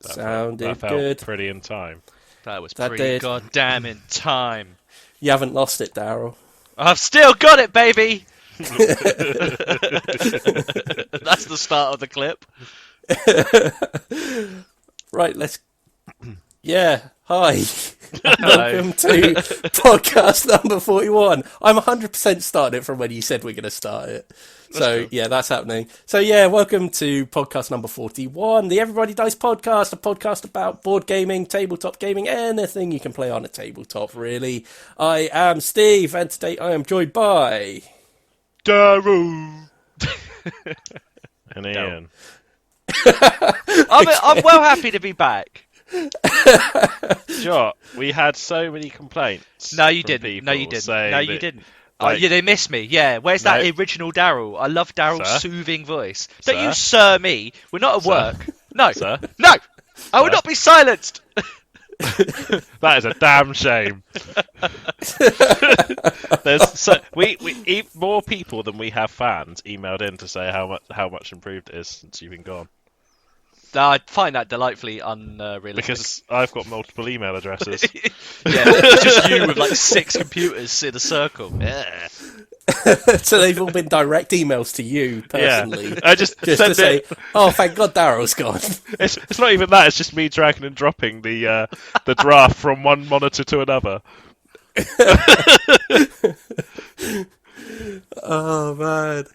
Sounded that felt good. pretty in time. That was That pretty did. goddamn in time. You haven't lost it, Daryl. I've still got it, baby! That's the start of the clip. Right, let's... Yeah, hi. Hello. Welcome to podcast number 41. I'm 100% starting it from when you said we're going to start it. So, yeah, that's happening. So, yeah, welcome to podcast number 41, the Everybody Dice podcast, a podcast about board gaming, tabletop gaming, anything you can play on a tabletop, really. I am Steve, and today I am joined by... Daryl! And Iain. I'm well happy to be back. Sure, we had so many complaints. No, you from didn't. people No, you didn't. saying No, you that, didn't. like- Yeah, they miss me. Yeah, where's that No. original Daryl? I love Daryl's Sir? soothing voice. Don't Sir? you sir me. We're not at Sir? work. No. Sir? No! I will Sir? not be silenced! That is a damn shame. More people than we have fans emailed in to say how much improved it is since you've been gone. I find that delightfully unrealistic. Because I've got multiple email addresses. Yeah, it's just you with like 6 computers in a circle. Yeah. So they've all been direct emails to you, personally. Yeah, I just to send say, it. oh, thank God Daryl's gone. It's not even that. It's just me dragging and dropping the draft from one monitor to another. Oh, man.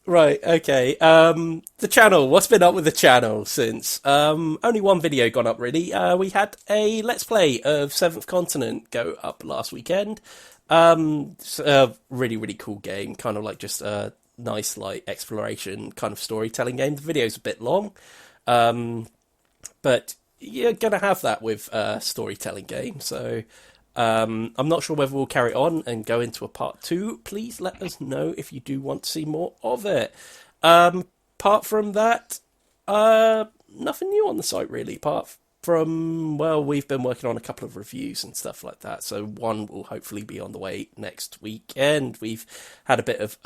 Right, okay. The channel. What's been up with the channel since? Only one video gone up, really. We had a Let's Play of Seventh Continent go up last weekend. It's a really, really cool game. Kind of like just a nice, like, exploration kind of storytelling game. The video's a bit long. But you're going to have that with a storytelling game, so... I'm not sure whether we'll carry on and go into a part 2. Please let us know if you do want to see more of it. Apart from that, nothing new on the site really. Apart from, well, we've been working on a couple of reviews and stuff like that. So one will hopefully be on the way next weekend. We've had a bit of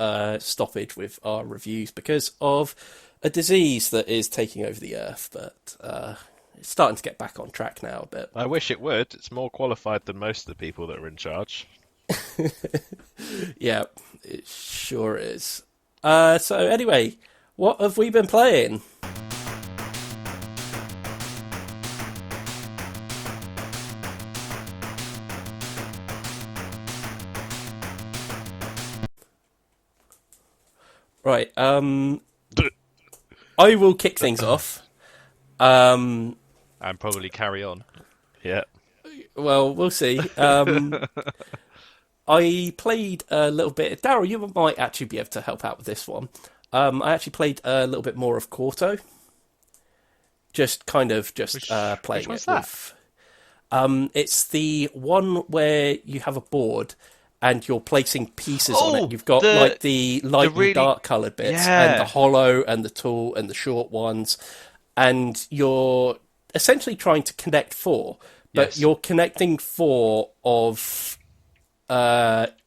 stoppage with our reviews because of a disease that is taking over the earth, but... it's starting to get back on track now a bit. I wish it would. It's more qualified than most of the people that are in charge. Yeah, it sure is. So anyway, what have we been playing? Right, I will kick things off. And probably carry on. Yeah. Well, we'll see. I played a little bit... Daryl, you might actually be able to help out with this one. I actually played a little bit more of Quarto. Just kind of playing which one's it that? with... it's the one where you have a board and you're placing pieces on Oh, it. You've got like the light really- and dark coloured bits Yeah. and the hollow and the tall and the short ones. And you're essentially trying to connect 4. But Yes. you're connecting 4 of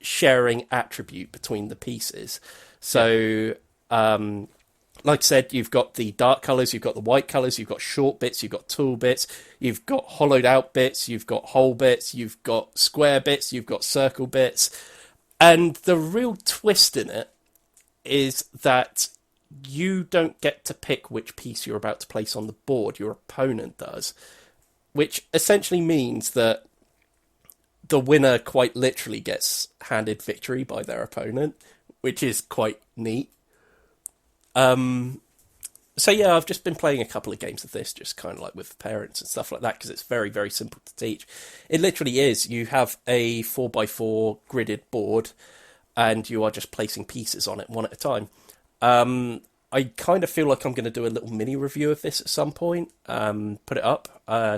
sharing attribute between the pieces. So, like I said, you've got the dark colours, you've got the white colours, you've got short bits, you've got tall bits, you've got hollowed out bits, you've got hole bits, you've got square bits, you've got circle bits. And the real twist in it is that you don't get to pick which piece you're about to place on the board. Your opponent does. Which essentially means that the winner quite literally gets handed victory by their opponent, which is quite neat. So yeah, I've just been playing a couple of games of this, just kind of like with parents and stuff like that, because it's very, very simple to teach. It literally is. You have a 4x4 gridded board, and you are just placing pieces on it one at a time. I kind of feel like I'm going to do a little mini review of this at some point, put it up.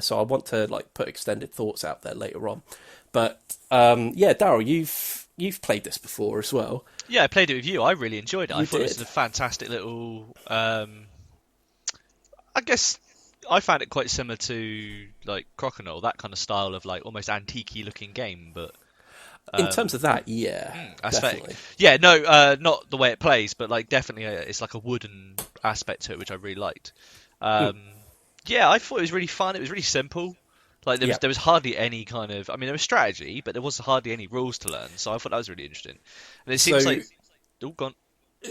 So I want to like put extended thoughts out there later on. But yeah, Daryl, you've played this before as well. Yeah, I played it with you. I really enjoyed it. I You thought it was did. a fantastic little... I guess I found it quite similar to like Crokinole, that kind of style of like almost antique-y looking game, but... In terms of that, yeah, aesthetic. definitely. Yeah, no, not the way it plays, but like definitely it's like a wooden aspect to it, which I really liked. Yeah, Yeah, I thought it was really fun. It was really simple. Like Yeah. there was hardly any kind of. I mean, there was strategy, but there was hardly any rules to learn. So I thought that was really interesting. And it seems So like. Oh, gone.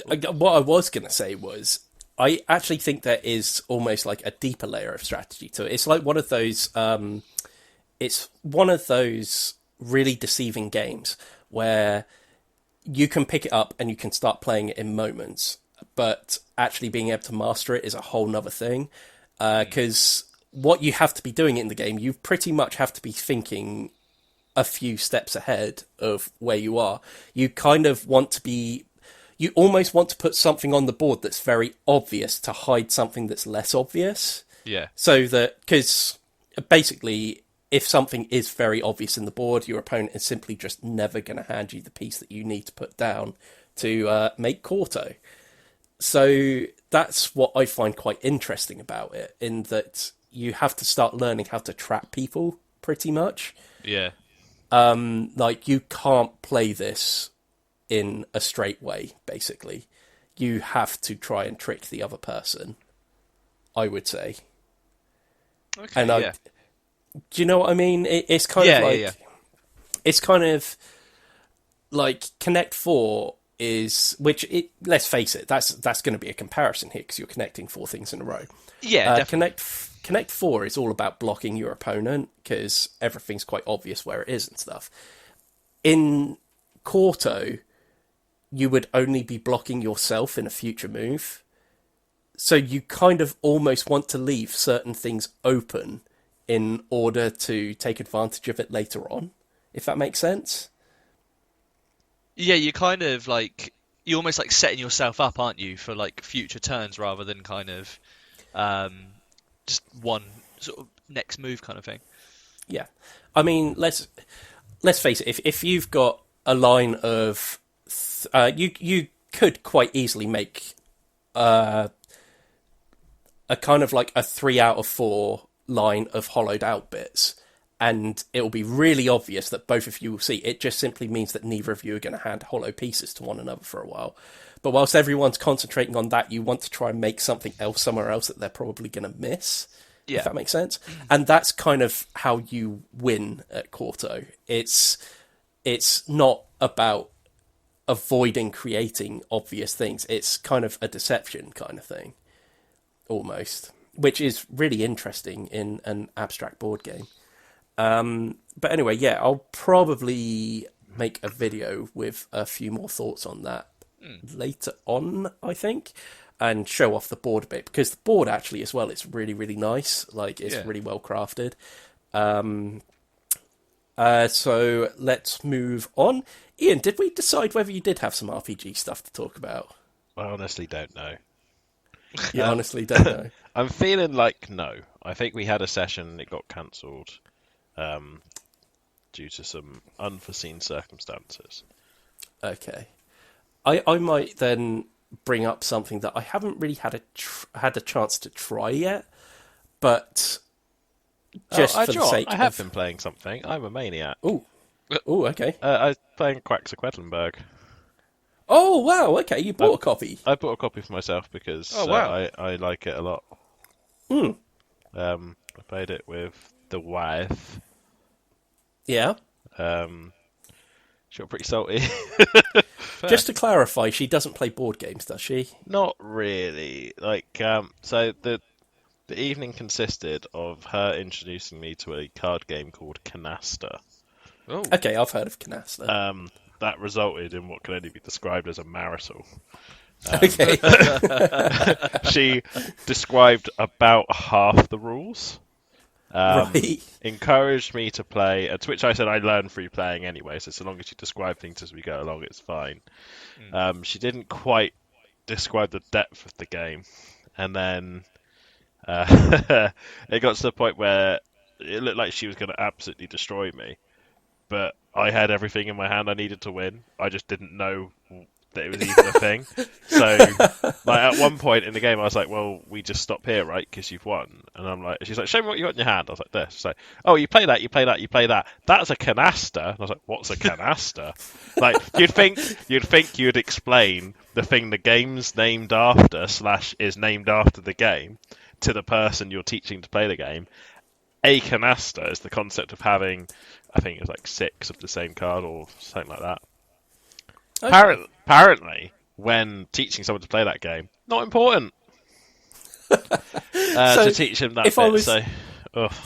what I was going to say was, I actually think there is almost like a deeper layer of strategy to it. It's like one of those. It's one of those really deceiving games where you can pick it up and you can start playing it in moments, but actually being able to master it is a whole nother thing. Because what you have to be doing in the game, you pretty much have to be thinking a few steps ahead of where you are. You kind of want to be, you almost want to put something on the board that's very obvious to hide something that's less obvious. Yeah. So that, because basically, if something is very obvious in the board, your opponent is simply just never going to hand you the piece that you need to put down to make Quarto. So that's what I find quite interesting about it, in that you have to start learning how to trap people, pretty much. Yeah. Like, you can't play this in a straight way, basically. You have to try and trick the other person, I would say. Okay. And yeah. do you know what I mean? It's kind of like... Yeah. It's kind of like Connect 4 is... let's face it, that's going to be a comparison here, because you're connecting 4 things in a row. Yeah. Definitely. Connect 4 is all about blocking your opponent, because everything's quite obvious where it is and stuff. In Quarto, you would only be blocking yourself in a future move. So you kind of almost want to leave certain things open in order to take advantage of it later on, if that makes sense. Yeah, you kind of like you're almost like setting yourself up, aren't you, for like future turns rather than kind of just one sort of next move kind of thing. Yeah. I mean, let's face it, if you've got a line of you could quite easily make a kind of like a 3 out of 4 line of hollowed out bits, and it will be really obvious that both of you will see. It just simply means that neither of you are going to hand hollow pieces to one another for a while. But whilst everyone's concentrating on that, you want to try and make something else somewhere else that they're probably going to miss. Yeah. If that makes sense. And that's kind of how you win at Quarto. It's not about avoiding creating obvious things. It's kind of a deception kind of thing, almost, which is really interesting in an abstract board game. But anyway, yeah, I'll probably make a video with a few more thoughts on that later on, I think, and show off the board a bit, because the board actually as well, it's really, really nice. Like, it's really well crafted. So let's move on. Ian, did we decide whether you did have some RPG stuff to talk about? I honestly don't know. You honestly don't know. I'm feeling like no. I think we had a session and it got cancelled due to some unforeseen circumstances. Okay. I might then bring up something that I haven't really had a chance to try yet, but just for the sake I have been playing something. I'm a maniac. Oh, okay. I was playing Quacks of Quedlinburg. Oh, wow, okay, you bought a copy. I bought a copy for myself because I like it a lot. I played it with the wife. Yeah. She got pretty salty. Just to clarify, she doesn't play board games, does she? Not really. So the evening consisted of her introducing me to a card game called Canasta. Oh. Okay, I've heard of Canasta. That resulted in what can only be described as a marital. Okay. She described about half the rules. Right. Encouraged me to play, to which I said I learn through playing anyway, so long as you describe things as we go along, it's fine. She didn't quite describe the depth of the game, and then it got to the point where it looked like she was going to absolutely destroy me, but I had everything in my hand I needed to win. I just didn't know that it was even a thing. So, like, at one point in the game, I was like, well, we just stop here, right? Because you've won. And I'm like, she's like, show me what you got in your hand. I was like, this. She's like, oh, you play that, you play that, you play that. That's a canasta. And I was like, what's a canasta? Like, you'd think you'd explain the thing the game's named after / is named after the game. to the person you're teaching to play the game. A canasta is the concept of having, I think it's like 6 of the same card or something like that. Okay. Apparently, when teaching someone to play that game, not important to teach them that if bit. I was,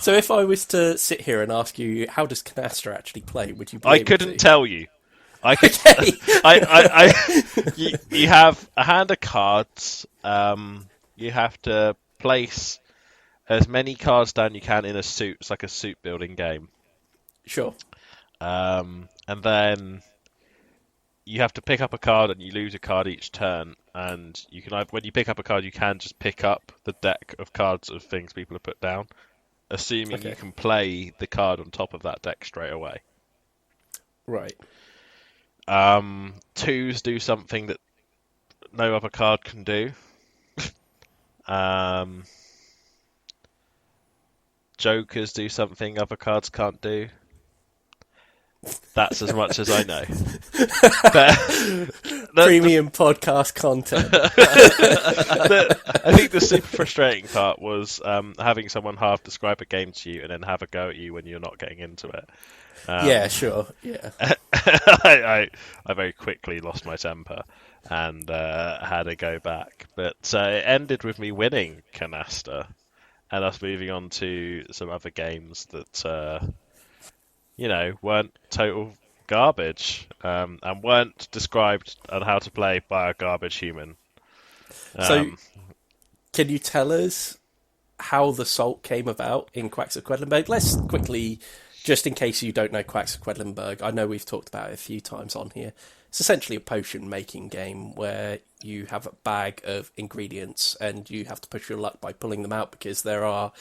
So if I was to sit here and ask you, how does canasta actually play? Would you be I able couldn't to? tell you. I could. Okay. You have a hand of cards. You have to place as many cards down you can in a suit. It's like a suit building game. Sure. And then you have to pick up a card, and you lose a card each turn. And you can, when you pick up a card, you can just pick up the deck of cards of things people have put down, assuming you can play the card on top of that deck straight away. Right. Twos do something that no other card can do. Jokers do something other cards can't do. That's as much as I know. Premium podcast content. I think the super frustrating part was having someone half describe a game to you and then have a go at you when you're not getting into it. Yeah, sure. Yeah. I very quickly lost my temper and had a go back. But it ended with me winning Canasta and us moving on to some other games that, weren't total garbage and weren't described on how to play by a garbage human. So, can you tell us how the salt came about in Quacks of Quedlinburg? Let's quickly, just in case you don't know Quacks of Quedlinburg, I know we've talked about it a few times on here. It's essentially a potion making game where you have a bag of ingredients and you have to push your luck by pulling them out, because there are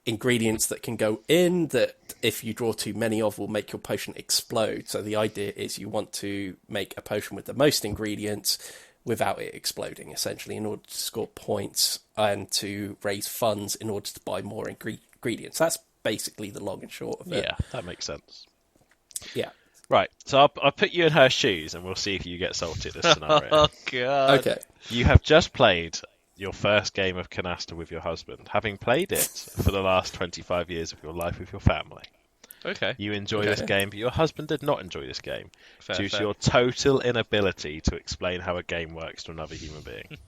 ingredients that can go in that if you draw too many of will make your potion explode. So the idea is you want to make a potion with the most ingredients without it exploding, essentially, in order to score points and to raise funds in order to buy more ingredients. That's basically the long and short of it. Yeah, that makes sense. Yeah. Right, so I'll put you in her shoes and we'll see if you get salty at this scenario. Oh, God. Okay. You have just played your first game of Canasta with your husband, having played it for the last 25 years of your life with your family. Okay. You enjoy this game, but your husband did not enjoy this game due Fair. to your total inability to explain how a game works to another human being.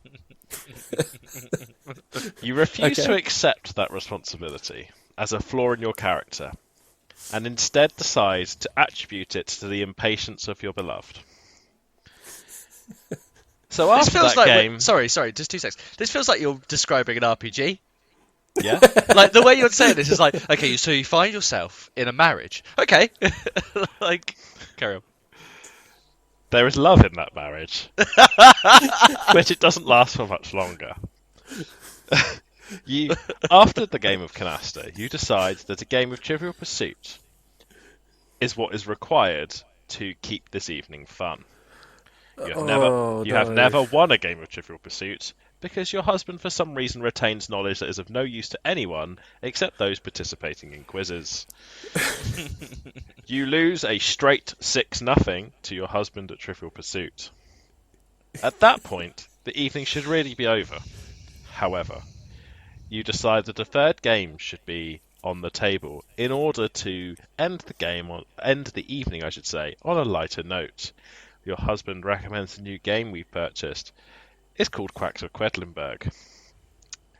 You refuse to accept that responsibility as a flaw in your character, and instead decide to attribute it to the impatience of your beloved. So This after feels that like game... Sorry, just 2 seconds. This feels like you're describing an RPG. Yeah? Like, the way you're saying this is like, okay, so you find yourself in a marriage. Okay. Like, carry on. There is love in that marriage, but it doesn't last for much longer. After the game of Canasta, you decide that a game of Trivial Pursuit is what is required to keep this evening fun. You have never won a game of Trivial Pursuit because your husband for some reason retains knowledge that is of no use to anyone except those participating in quizzes. You lose a straight 6-0 to your husband at Trivial Pursuit. At that point, the evening should really be over. However, you decide that a third game should be on the table in order to end the evening, on a lighter note. Your husband recommends a new game we've purchased. It's called Quacks of Quedlinburg.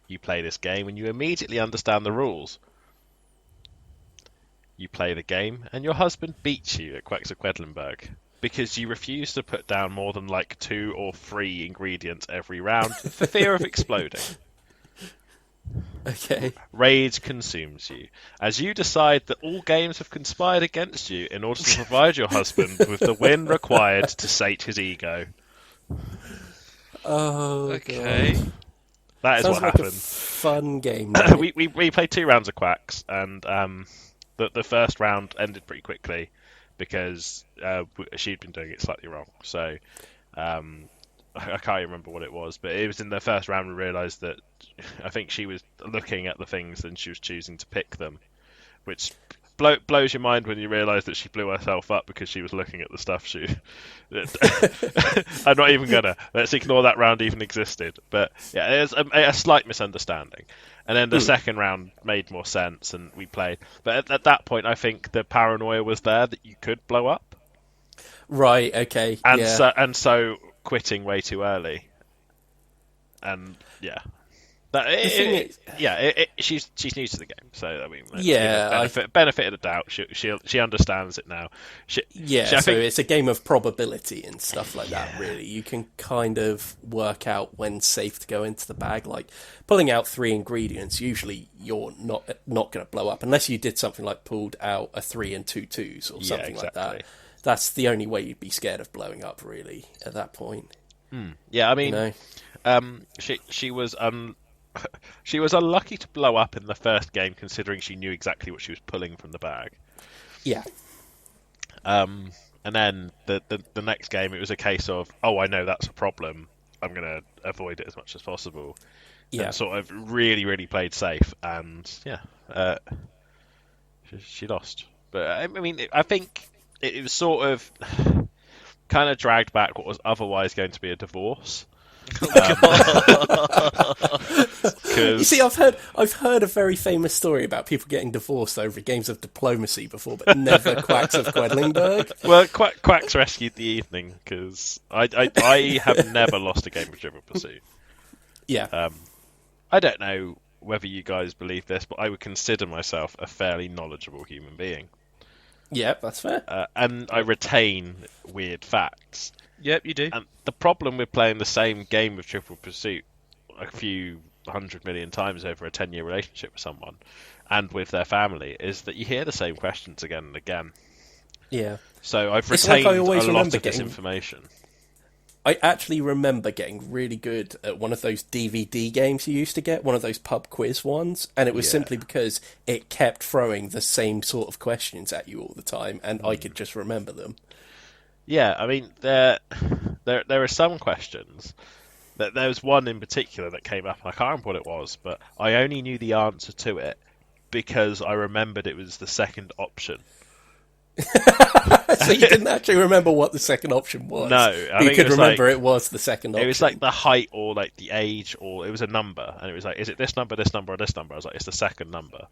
You play this game and you immediately understand the rules. You play the game and your husband beats you at Quacks of Quedlinburg because you refuse to put down more than 2 or 3 ingredients every round for fear of exploding. Okay. Rage consumes you as you decide that all games have conspired against you in order to provide your husband with the win required to sate his ego. Oh, Okay. God. That is Sounds what like happened. A fun game. we played 2 rounds of Quacks, and the first round ended pretty quickly because she'd been doing it slightly wrong. So I can't remember what it was, but it was in the first round we realised that I think she was looking at the things and she was choosing to pick them, which blows your mind when you realise that she blew herself up because she was looking at the stuff she. I'm not even gonna. Let's ignore that round even existed. But yeah, it was a slight misunderstanding. And then the second round made more sense, and we played. But at that point, I think the paranoia was there that you could blow up. Right. Okay. And yeah. so quitting way too early. And yeah. She's new to the game, so I mean, let's give her benefit of the doubt. She understands it now. I think it's a game of probability and stuff like that. Really, you can kind of work out when's safe to go into the bag. Like pulling out 3 ingredients, usually you're not going to blow up unless you did something like pulled out a 3 and 2 twos or something like that. That's the only way you'd be scared of blowing up, really, at that point. Yeah, I mean, she was she was unlucky to blow up in the first game, considering she knew exactly what she was pulling from the bag. Yeah. And then the next game, it was a case of, oh, I know that's a problem. I'm going to avoid it as much as possible. Yeah. And sort of really, really played safe. And she lost. But I mean, I think it was sort of kind of dragged back what was otherwise going to be a divorce. You see, I've heard a very famous story about people getting divorced over games of diplomacy before, but never Quacks of Quedlinburg. Well, Quacks rescued the evening because I have never lost a game of Trivial Pursuit. Yeah. I don't know whether you guys believe this, but I would consider myself a fairly knowledgeable human being. Yeah, that's fair. And I retain weird facts. Yep, you do. And the problem with playing the same game of Trivial Pursuit a few 100 million times over a 10-year relationship with someone and with their family is that you hear the same questions again and again. Yeah. So I've retained a lot of this information. I actually remember getting really good at one of those DVD games you used to get, one of those pub quiz ones, and it was simply because it kept throwing the same sort of questions at you all the time, and I could just remember them. Yeah, I mean, there are some questions. There was one in particular that came up, and I can't remember what it was, but I only knew the answer to it because I remembered it was the second option. So you didn't actually remember what the second option was? No. You could remember it was the second option. It was like the height or like the age, or it was a number, and it was like, is it this number, or this number? I was like, it's the second number.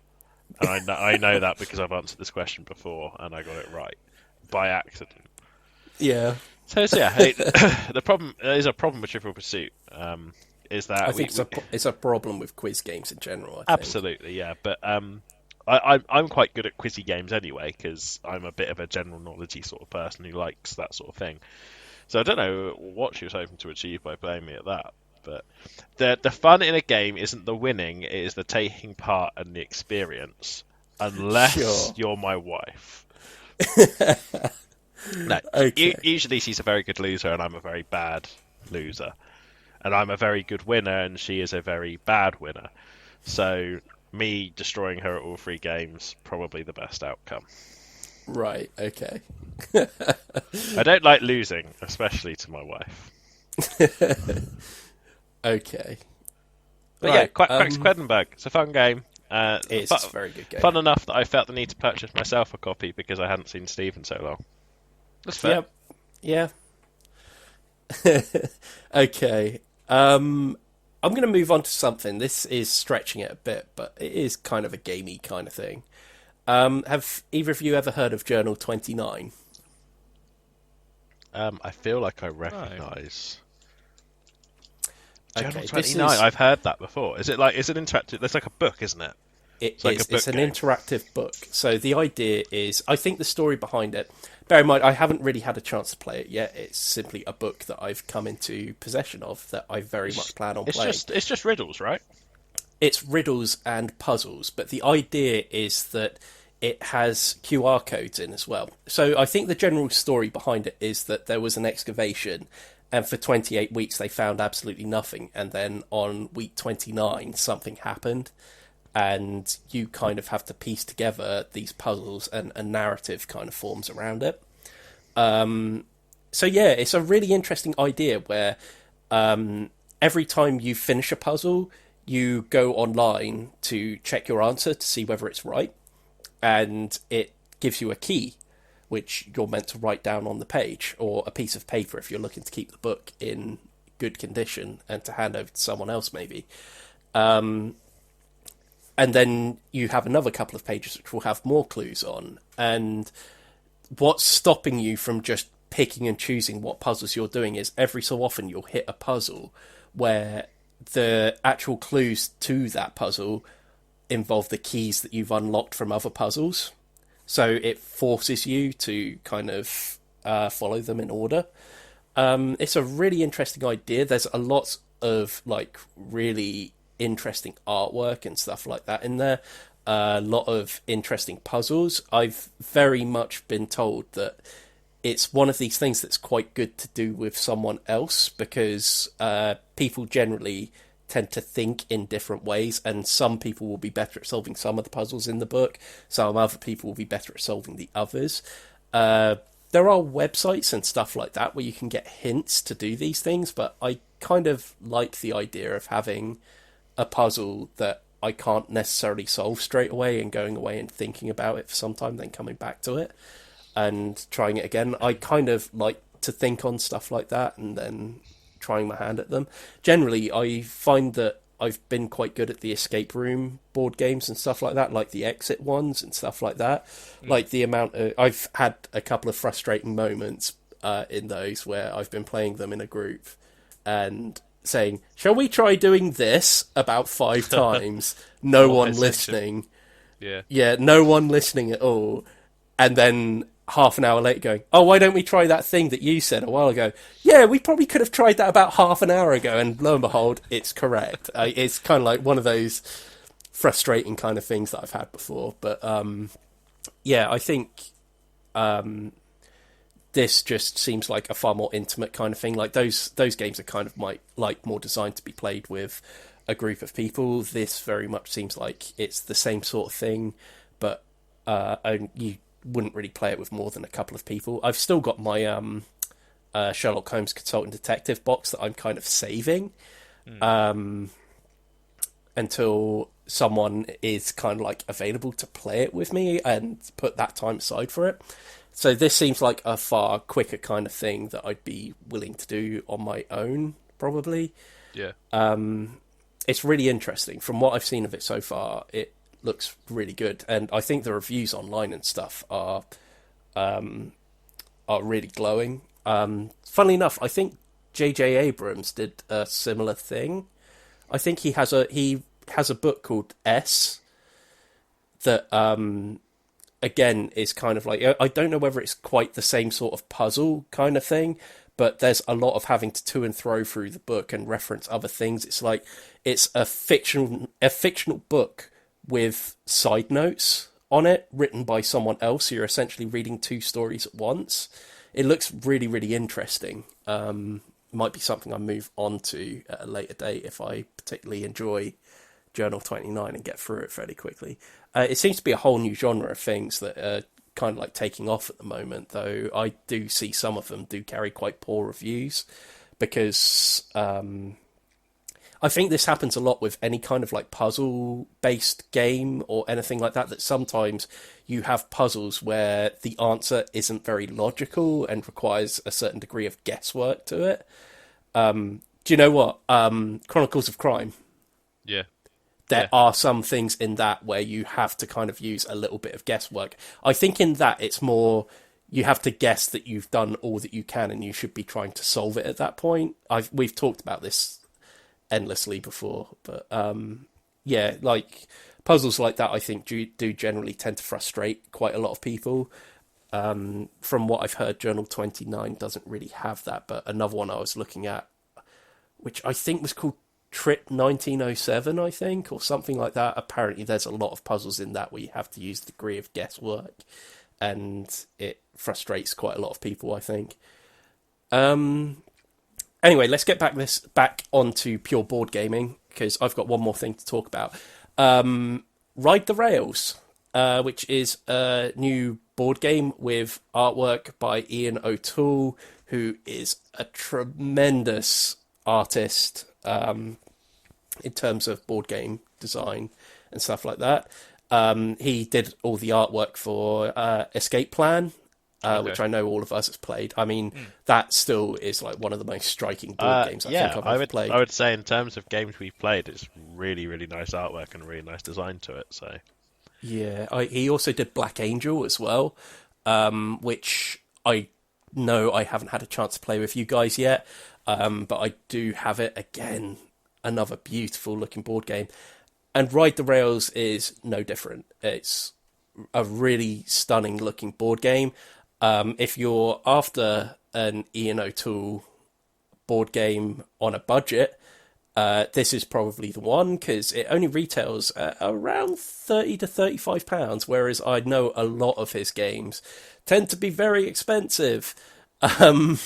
And I know that because I've answered this question before, and I got it right by accident. Yeah. So the problem is a problem with Trivial Pursuit. Is that I think it's a problem with quiz games in general. I think. Absolutely, yeah. But I'm quite good at quizzy games anyway because I'm a bit of a general knowledgey sort of person who likes that sort of thing. So I don't know what she was hoping to achieve by playing me at that. But the fun in a game isn't the winning; it is the taking part and the experience. Unless you're my wife. No, okay. Usually she's a very good loser and I'm a very bad loser. And I'm a very good winner and she is a very bad winner. So me destroying her at all 3 games, probably the best outcome. Right, okay. I don't like losing, especially to my wife. Okay. But yeah, Quacks of Quedlinburg. It's a fun game. It's a very good game. Fun enough that I felt the need to purchase myself a copy because I hadn't seen Steve in so long. That's fair. Yep. Yeah. Okay. I'm going to move on to something. This is stretching it a bit, but it is kind of a gamey kind of thing. Have either of you ever heard of Journal 29? I feel like I recognise. Journal Okay, 29. I've heard that before. Is it interactive? There's like a book, isn't it? It's an interactive book. So the idea is, I think the story behind it, bear in mind, I haven't really had a chance to play it yet. It's simply a book that I've come into possession of that I very much plan on playing. It's just riddles, right? It's riddles and puzzles, but the idea is that it has QR codes in as well. So I think the general story behind it is that there was an excavation, and for 28 weeks they found absolutely nothing, and then on week 29 something happened. And you kind of have to piece together these puzzles and a narrative kind of forms around it. So yeah, it's a really interesting idea where every time you finish a puzzle, you go online to check your answer to see whether it's right. and it gives you a key, which you're meant to write down on the page, or a piece of paper if you're looking to keep the book in good condition and to hand over to someone else maybe. And then you have another couple of pages which will have more clues on. And what's stopping you from just picking and choosing what puzzles you're doing is every so often you'll hit a puzzle where the actual clues to that puzzle involve the keys that you've unlocked from other puzzles. So it forces you to kind of follow them in order. It's a really interesting idea. There's a lot of like really interesting artwork and stuff like that in there. A lot of interesting puzzles. I've very much been told that it's one of these things that's quite good to do with someone else, because people generally tend to think in different ways, and some people will be better at solving some of the puzzles in the book, some other people will be better at solving the others. There are websites and stuff like that where you can get hints to do these things, but I kind of like the idea of having a puzzle that I can't necessarily solve straight away and going away and thinking about it for some time, then coming back to it and trying it again. I kind of like to think on stuff like that and then trying my hand at them. Generally, I find that I've been quite good at the escape room board games and stuff like that, like the exit ones and stuff like that. Like the amount of... I've had a couple of frustrating moments in those where I've been playing them in a group and saying, shall we try doing this about 5 times? No one listening. Yeah, no one listening at all. And then half an hour later going, oh, why don't we try that thing that you said a while ago? Yeah, we probably could have tried that about half an hour ago, and lo and behold, it's correct. It's kind of like one of those frustrating kind of things that I've had before. But yeah, I think this just seems like a far more intimate kind of thing. Like those games are kind of more designed to be played with a group of people. This very much seems like it's the same sort of thing, but you wouldn't really play it with more than a couple of people. I've still got my Sherlock Holmes Consultant Detective box that I'm kind of saving until someone is kind of like available to play it with me and put that time aside for it. So this seems like a far quicker kind of thing that I'd be willing to do on my own, probably. Yeah. It's really interesting. From what I've seen of it so far, it looks really good, and I think the reviews online and stuff are really glowing. Funnily enough, I think J.J. Abrams did a similar thing. I think he has a book called S that again is kind of like, I don't know whether it's quite the same sort of puzzle kind of thing, but there's a lot of having to and fro through the book and reference other things. It's like it's a fictional book with side notes on it written by someone else. You're essentially reading 2 stories at once. It looks really, really interesting. Might be something I move on to at a later date if I particularly enjoy Journal 29 and get through it fairly quickly. It seems to be a whole new genre of things that are kind of like taking off at the moment, though I do see some of them do carry quite poor reviews, because I think this happens a lot with any kind of like puzzle-based game or anything like that, that sometimes you have puzzles where the answer isn't very logical and requires a certain degree of guesswork to it. Do you know what? Chronicles of Crime. Yeah. There are some things in that where you have to kind of use a little bit of guesswork. I think in that it's more you have to guess that you've done all that you can and you should be trying to solve it at that point. We've talked about this endlessly before, but yeah, like puzzles like that I think do generally tend to frustrate quite a lot of people. From what I've heard, Journal 29 doesn't really have that, but another one I was looking at, which I think was called Trip 1907, I think, or something like that. Apparently there's a lot of puzzles in that where you have to use a degree of guesswork, and it frustrates quite a lot of people, I think. Anyway, let's get back onto pure board gaming, because I've got one more thing to talk about. Ride the Rails, which is a new board game with artwork by Iain O'Toole, who is a tremendous artist in terms of board game design and stuff like that. He did all the artwork for Escape Plan, Okay. which I know all of us have played. I mean, that still is like one of the most striking board games I think Yeah, I've I ever would played. I would say in terms of games we've played, it's really, really nice artwork and really nice design to it. So Yeah, he also did Black Angel as well, which I know I haven't had a chance to play with you guys yet, but I do have it. Again, another beautiful looking board game. And Ride the Rails is no different. It's a really stunning looking board game. If you're after an Ian O'Toole board game on a budget, this is probably the one because it only retails at around £30 to £35, whereas I know a lot of his games tend to be very expensive. Um,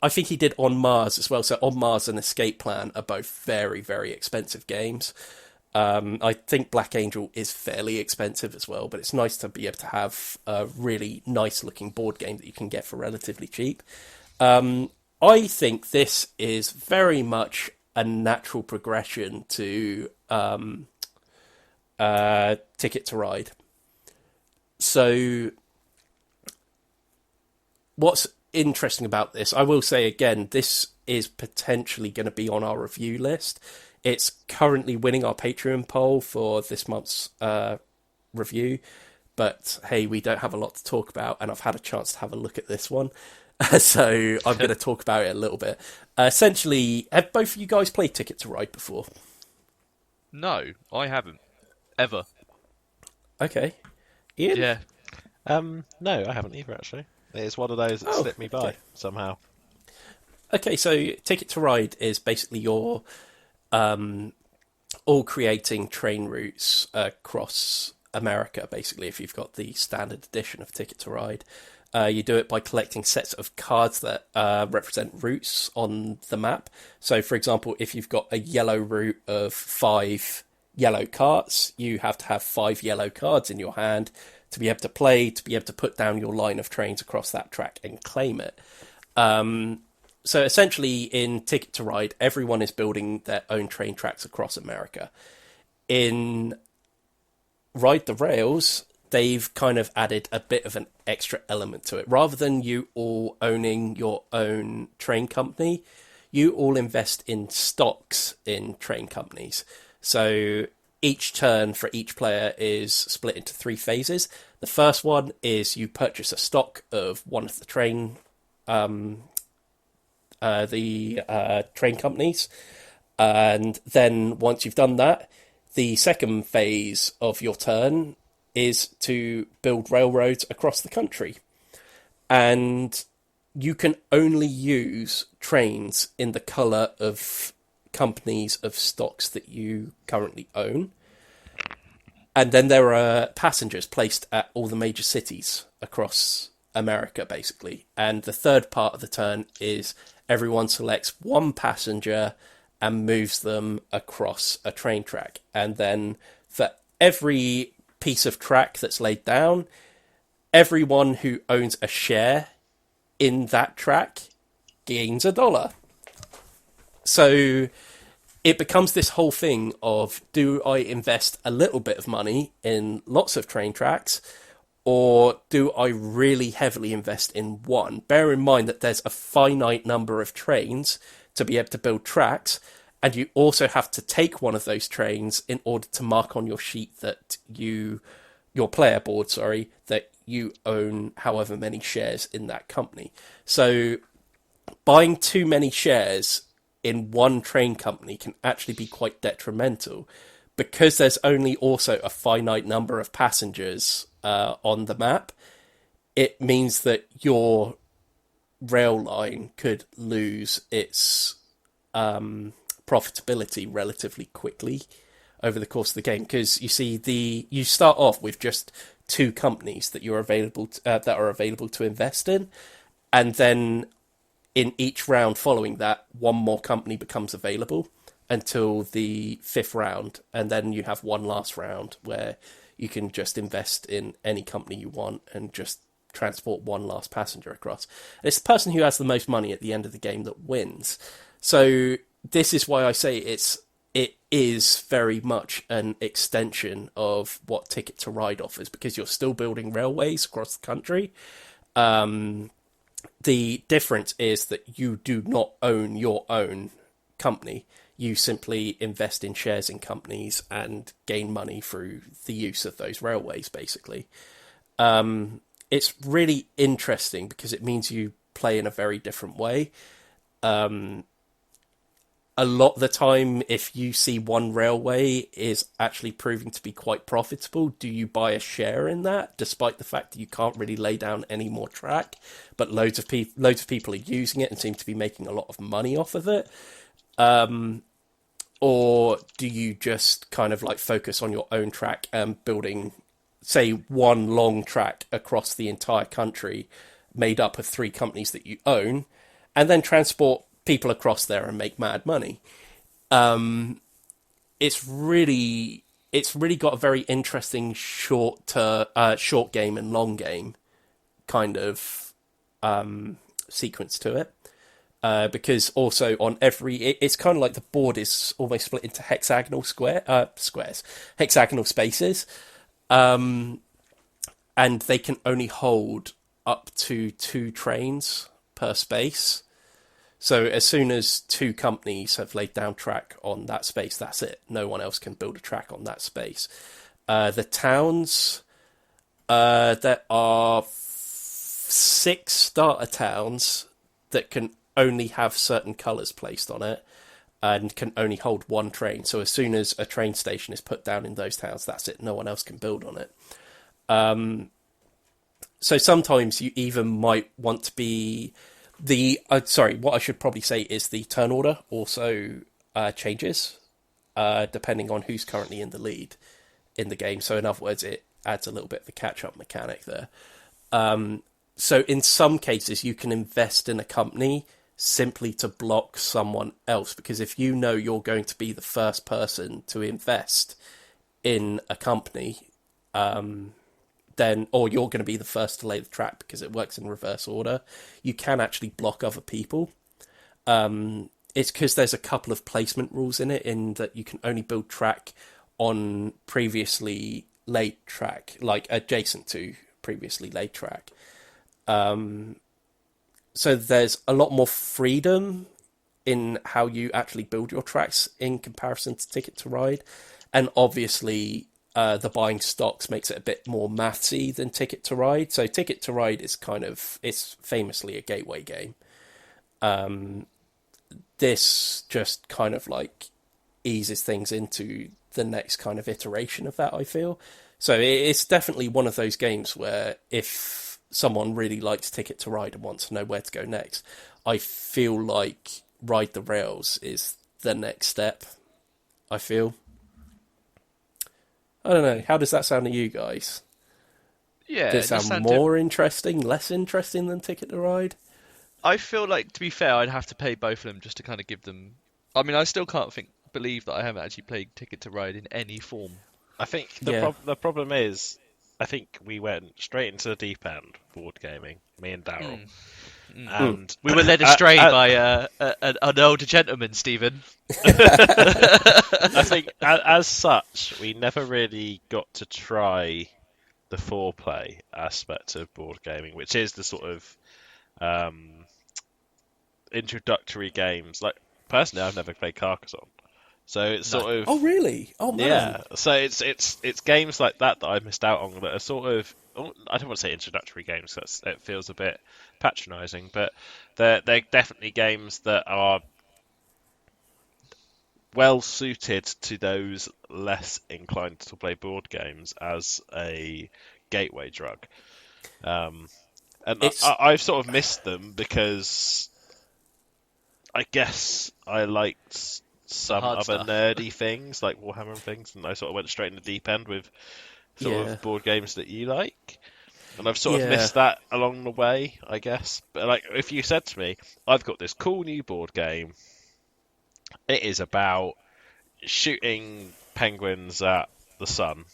I think he did On Mars as well. So On Mars and Escape Plan are both very, very expensive games. I think Black Angel is fairly expensive as well, but it's nice to be able to have a really nice looking board game that you can get for relatively cheap. I think this is very much a natural progression to Ticket to Ride. So, what's interesting about this, I will say again, this is potentially going to be on our review list. It's currently winning our Patreon poll for this month's review, but hey, we don't have a lot to talk about, and I've had a chance to have a look at this one. So I'm going to talk about it a little bit. Essentially, have both of you guys played Ticket to Ride before? No, I haven't ever. Okay. Ian? Yeah. no, I haven't either actually. It's one of those that slipped me by okay. somehow. Okay, so Ticket to Ride is basically your all creating train routes across America, basically, if you've got the standard edition of Ticket to Ride. You do it by collecting sets of cards that represent routes on the map. So, for example, if you've got a yellow route of 5 yellow carts, you have to have 5 yellow cards in your hand to be able to play, to be able to put down your line of trains across that track and claim it. So essentially, in Ticket to Ride, everyone is building their own train tracks across America. In Ride the Rails, they've kind of added a bit of an extra element to it. Rather than you all owning your own train company, you all invest in stocks in train companies. So each turn for each player is split into 3 phases. The first one is you purchase a stock of one of the train train companies, and then once you've done that, the second phase of your turn is to build railroads across the country, and you can only use trains in the colour of companies of stocks that you currently own. And then there are passengers placed at all the major cities across America, basically. And the third part of the turn is everyone selects one passenger and moves them across a train track. And then for every piece of track that's laid down, everyone who owns a share in that track gains $1. So it becomes this whole thing of, do I invest a little bit of money in lots of train tracks, or do I really heavily invest in one? Bear in mind that there's a finite number of trains to be able to build tracks, and you also have to take one of those trains in order to mark on your sheet that your player board, that you own however many shares in that company. So buying too many shares in one train company can actually be quite detrimental, because there's only also a finite number of passengers on the map. It means that your rail line could lose its profitability relatively quickly over the course of the game, because you see, you start off with just 2 companies that you're available to, that are available to invest in, and then in each round following that, one more company becomes available until the 5th round, and then you have one last round where you can just invest in any company you want and just transport one last passenger across. And it's the person who has the most money at the end of the game that wins. So this is why I say it's it is very much an extension of what Ticket to Ride offers, because you're still building railways across the country. The difference is that you do not own your own company. You simply invest in shares in companies and gain money through the use of those railways, basically. It's really interesting because it means you play in a very different way. A lot of the time, if you see one railway is actually proving to be quite profitable, do you buy a share in that, despite the fact that you can't really lay down any more track, but loads of people are using it and seem to be making a lot of money off of it? Or do you just kind of like focus on your own track and building, say, one long track across the entire country made up of 3 companies that you own, and then transport people across there and make mad money? It's really got a very interesting short game and long game kind of sequence to it. Because also on it's kind of like the board is almost split into hexagonal hexagonal spaces, and they can only hold up to 2 trains per space. So as soon as 2 companies have laid down track on that space, that's it. No one else can build a track on that space. The towns, there are 6 starter towns that can only have certain colours placed on it and can only hold 1 train. So as soon as a train station is put down in those towns, that's it. No one else can build on it. So sometimes you even might want to be... what I should probably say is the turn order also changes depending on who's currently in the lead in the game. So in other words, it adds a little bit of a catch-up mechanic there. So in some cases, you can invest in a company simply to block someone else, because if you know you're going to be the first person to invest in a company, then, or you're going to be the first to lay the track because it works in reverse order, you can actually block other people. It's because there's a couple of placement rules in it, in that you can only build track on previously laid track, like adjacent to previously laid track. So there's a lot more freedom in how you actually build your tracks in comparison to Ticket to Ride. And obviously, the buying stocks makes it a bit more mathsy than Ticket to Ride. So Ticket to Ride is it's famously a gateway game. This just kind of like eases things into the next kind of iteration of that, I feel. So it's definitely one of those games where if someone really likes Ticket to Ride and wants to know where to go next, I feel like Ride the Rails is the next step, I feel. I don't know. How does that sound to you guys? Yeah, Does it sound more interesting, less interesting than Ticket to Ride? I feel like, to be fair, I'd have to play both of them just to kind of give them... I mean, I still can't believe that I haven't actually played Ticket to Ride in any form. I think the problem is, I think we went straight into the deep end board gaming, me and Daryl. And we were led astray by an older gentleman, Stephen. I think, as such, we never really got to try the foreplay aspect of board gaming, which is the sort of introductory games. Like, personally, I've never played Carcassonne, so it's sort of... Oh, really? Oh, man. Yeah, so it's games like that I missed out on, that are sort of... I don't want to say introductory games, because it feels a bit patronising, but they're definitely games that are well suited to those less inclined to play board games as a gateway drug. And I've sort of missed them because I guess I liked some other stuff. nerdy things like Warhammer and things, and I sort of went straight in the deep end with sort of board games that you like. And I've sort of missed that along the way, I guess. But like, if you said to me, I've got this cool new board game, it is about shooting penguins at the sun,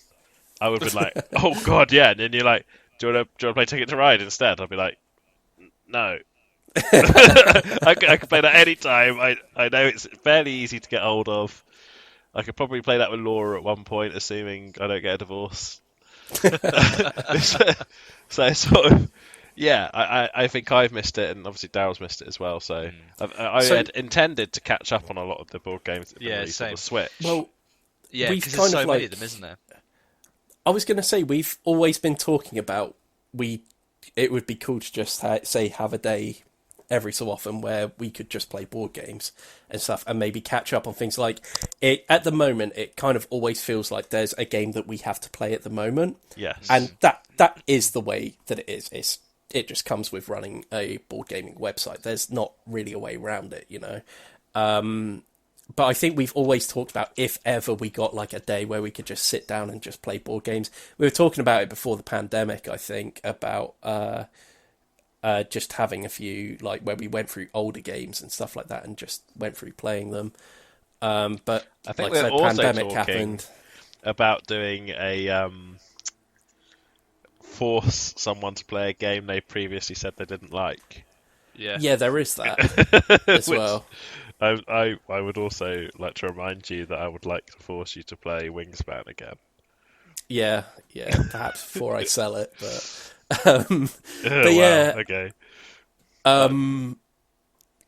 I would be like, oh god, yeah. And then you're like, do you want to play Ticket to Ride instead? I'd be like, no. I can play that anytime. I know it's fairly easy to get hold of. I could probably play that with Laura at one point, assuming I don't get a divorce. So sort of, yeah, I think I've missed it, and obviously Daryl's missed it as well. So I So- had intended to catch up on a lot of the board games that have been Yeah, released on same. the Switch. Well, Yeah, we've because kind there's of so many like- of them, isn't there? I was going to say we've always been talking about it would be cool to just have a day every so often where we could just play board games and stuff and maybe catch up on things like it. At the moment, it kind of always feels like there's a game that we have to play at the moment. Yes. And that is the way that it is. It just comes with running a board gaming website. There's not really a way around it, you know. But I think we've always talked about if ever we got like a day where we could just sit down and just play board games. We were talking about it before the pandemic, I think, about just having a few, like where we went through older games and stuff like that and just went through playing them. But I think like we're I said, also pandemic talking happened. about doing a force someone to play a game they previously said they didn't like. Yeah, there is that as Which- well. I would also like to remind you that I would like to force you to play Wingspan again. Yeah, perhaps before I sell it, but Wow, yeah. okay.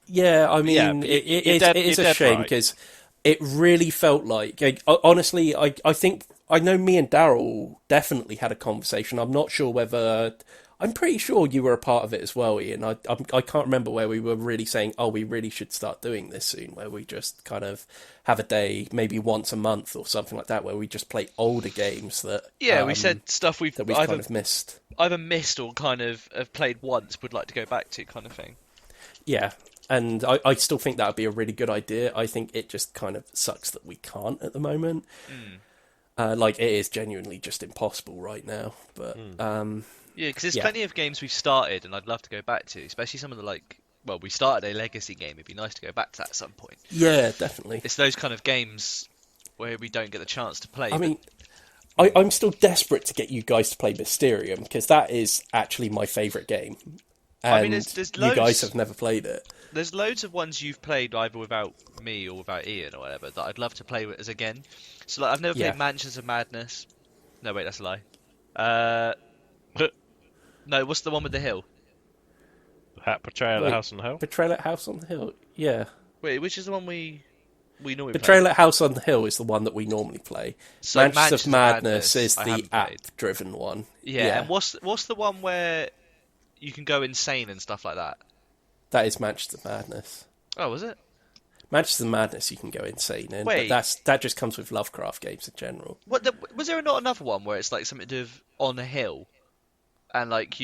Yeah, I mean, Yeah, but it is you're a dead shame right. because it really felt like, honestly, I think, I know me and Daryl definitely had a conversation. I'm not sure whether, I'm pretty sure you were a part of it as well, Ian. I can't remember where we were really saying, oh, we really should start doing this soon, where we just kind of have a day, maybe once a month or something like that, where we just play older games that Yeah, we said stuff we've that we've either kind of missed. missed or kind of have played once, would like to go back to, kind of thing. Yeah, and I still think that would be a really good idea. I think it just kind of sucks that we can't at the moment. Like, it is genuinely just impossible right now. But Yeah, because there's Yeah. plenty of games we've started and I'd love to go back to, especially some of the well, we started a legacy game. It'd be nice to go back to that at some point. yeah, definitely. It's those kind of games where we don't get the chance to play. I mean, I'm still desperate to get you guys to play Mysterium, because that is actually my favourite game. And I mean, there's you guys loads- have never played it. there's loads of ones you've played either without me or without Ian or whatever that I'd love to play with as again. So like, I've never Yeah. played Mansions of Madness. No, wait, that's a lie. No, what's the one with the hill? Hat Portrayal at Wait. the House on the Hill. Betrayal at House on the Hill? Yeah. Wait, which is the one we normally Betrayal play? at House on the Hill is the one that we normally play. So Mansions of Madness is I the haven't played. app-driven one. Yeah, and what's the one where you can go insane and stuff like that? That is Manchester Madness. Oh, was it? Manchester Madness you can go insane in, Wait. but that just comes with Lovecraft games in general. Was there not another one where it's like something to do with on a hill, and like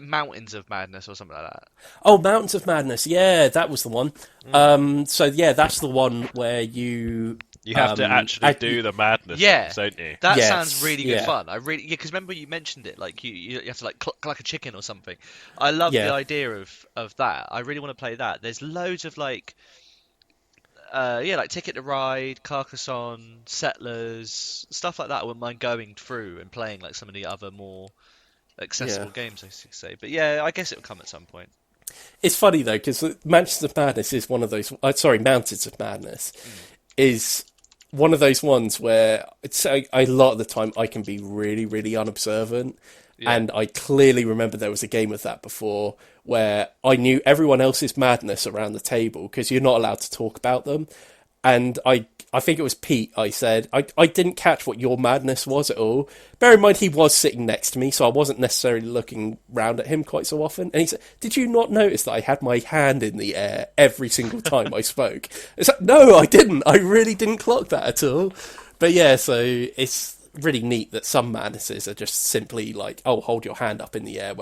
Mountains of Madness or something like that? Oh, Mountains of Madness, yeah, that was the one. So yeah, that's the one where you have to actually do the madness, Yeah. don't you? That Yes, sounds really good yeah. fun. Because remember you mentioned it, like you have to like cluck like a chicken or something. I love Yeah. the idea of that. I really want to play that. There's loads of like Ticket to Ride, Carcassonne, Settlers, stuff like that. I wouldn't mind going through and playing like some of the other more accessible games, I should say. But yeah, I guess it will come at some point. It's funny though, because Manchester of Madness is one of those. Mountains of Madness is one of those ones where a lot of the time I can be really, really unobservant. Yeah. And I clearly remember there was a game of that before where I knew everyone else's madness around the table because you're not allowed to talk about them. And I think it was Pete, I said, I didn't catch what your madness was at all. Bear in mind, he was sitting next to me, so I wasn't necessarily looking round at him quite so often. And he said, did you not notice that I had my hand in the air every single time I spoke? It's like, no, I didn't. I really didn't clock that at all. But yeah, so it's really neat that some madnesses are just simply like, oh, hold your hand up in the air,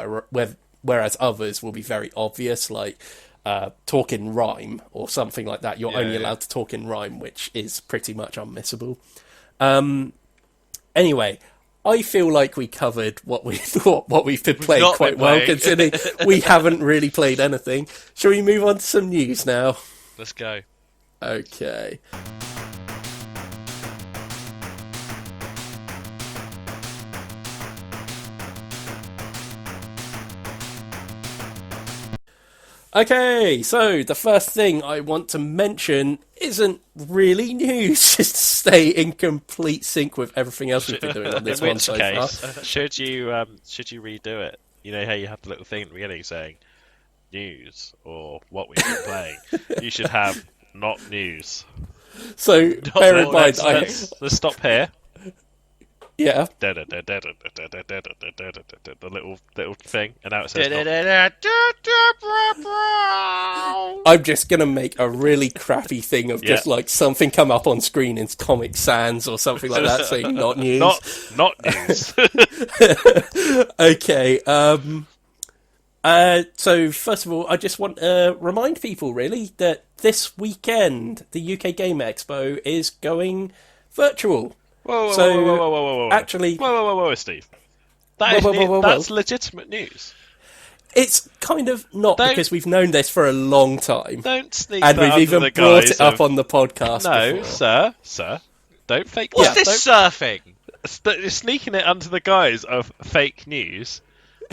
whereas others will be very obvious, like talk in rhyme or something like that. You're only allowed to talk in rhyme, which is pretty much unmissable. Anyway, I feel like we covered what we've been playing not quite been well, playing. considering we haven't really played anything. Shall we move on to some news now? Let's go. Okay. Okay, so the first thing I want to mention isn't really news, just to stay in complete sync with everything else we've been doing on this In one which so case, far. should you redo it? You know how you have the little thing at the beginning saying news or what we've been playing. You should have not news. So bear in mind, Let's stop here. Yeah. The little thing, and now it says I'm just going to make a really crappy thing of just like something come up on screen in Comic Sans or something like that saying not news. Not news. Okay. So first of all, I just want to remind people really that this weekend the UK Game Expo is going virtual. Whoa, actually, whoa, Steve. That's legitimate news. It's kind of not, because we've known this for a long time. Don't sneak and that we've under even the brought guise it up of... on the podcast No, before. sir. Don't fake... What's this surfing? You're sneaking it under the guise of fake news.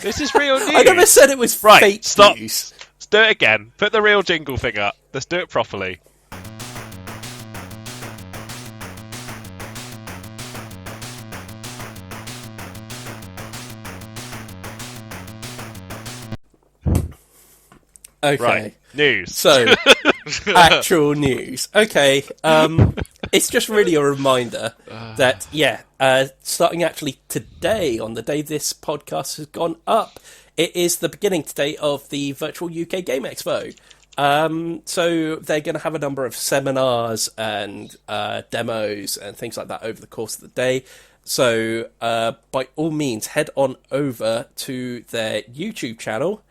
This is real news. I never said it was fake stop. news. Let's do it again. Put the real jingle thing up. Let's do it properly. Okay. Right. News. So, actual news. Okay. It's just really a reminder that, starting actually today, on the day this podcast has gone up, it is the beginning today of the virtual UK Game Expo. So they're going to have a number of seminars and demos and things like that over the course of the day. So by all means, head on over to their YouTube channel,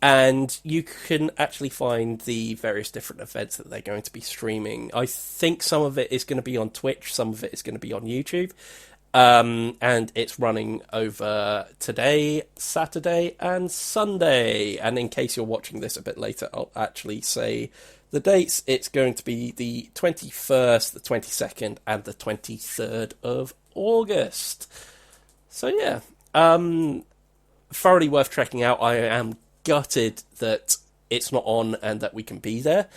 and you can actually find the various different events that they're going to be streaming. I think some of it is going to be on Twitch, some of it is going to be on YouTube. And it's running over today, Saturday, and Sunday. And in case you're watching this a bit later, I'll actually say the dates. It's going to be the 21st, the 22nd, and the 23rd of August. So yeah, thoroughly worth checking out. I am gutted that it's not on and that we can be there,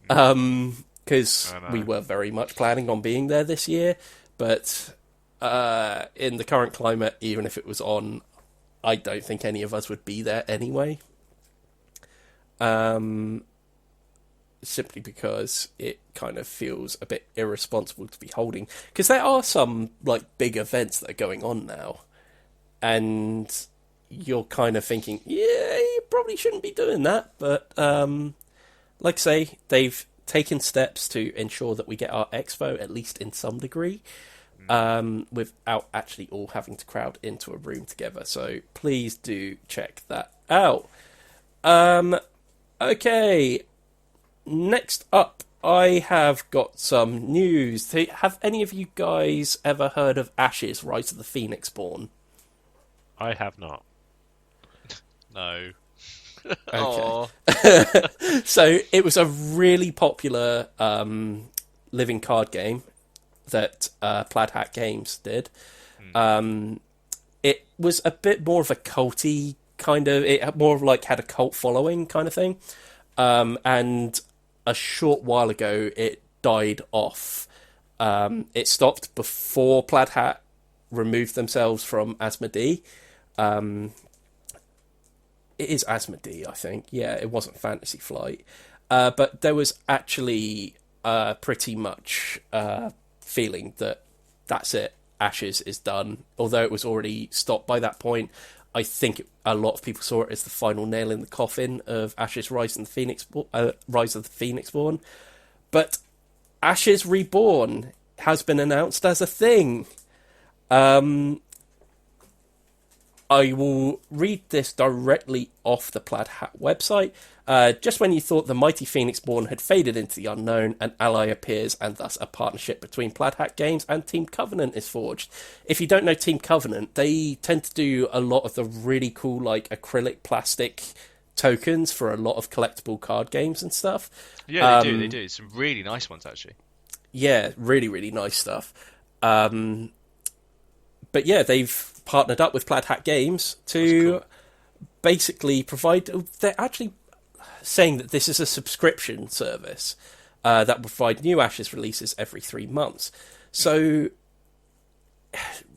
because we were very much planning on being there this year, but in the current climate, even if it was on, I don't think any of us would be there anyway. Simply because it kind of feels a bit irresponsible to be holding, because there are some like big events that are going on now, and you're kind of thinking, yeah, you probably shouldn't be doing that, but like I say, they've taken steps to ensure that we get our expo at least in some degree, without actually all having to crowd into a room together. So please do check that out. Okay, next up, I have got some news. Have any of you guys ever heard of Ashes, Rise of the Phoenix Born? I have not. No. Okay. So it was a really popular living card game that Plaid Hat Games did. It was a bit more of a culty kind of... It more of like had a cult following kind of thing. And a short while ago, it died off. It stopped before Plaid Hat removed themselves from Asmodee. It is Asmodee, I think. Yeah, it wasn't Fantasy Flight. But there was actually pretty much feeling that that's it. Ashes is done. Although it was already stopped by that point, I think a lot of people saw it as the final nail in the coffin of Ashes, Rise of the Phoenix Born. But Ashes Reborn has been announced as a thing. I will read this directly off the Plaid Hat website. Just when you thought the mighty Phoenixborn had faded into the unknown, an ally appears, and thus a partnership between Plaid Hat Games and Team Covenant is forged. If you don't know Team Covenant, they tend to do a lot of the really cool, like, acrylic plastic tokens for a lot of collectible card games and stuff. Yeah, they do. They do. Some really nice ones, actually. Yeah, really, really nice stuff. But yeah, they've partnered up with Plaid Hat Games to basically provide... They're actually... saying that this is a subscription service that will provide new Ashes releases every 3 months. So,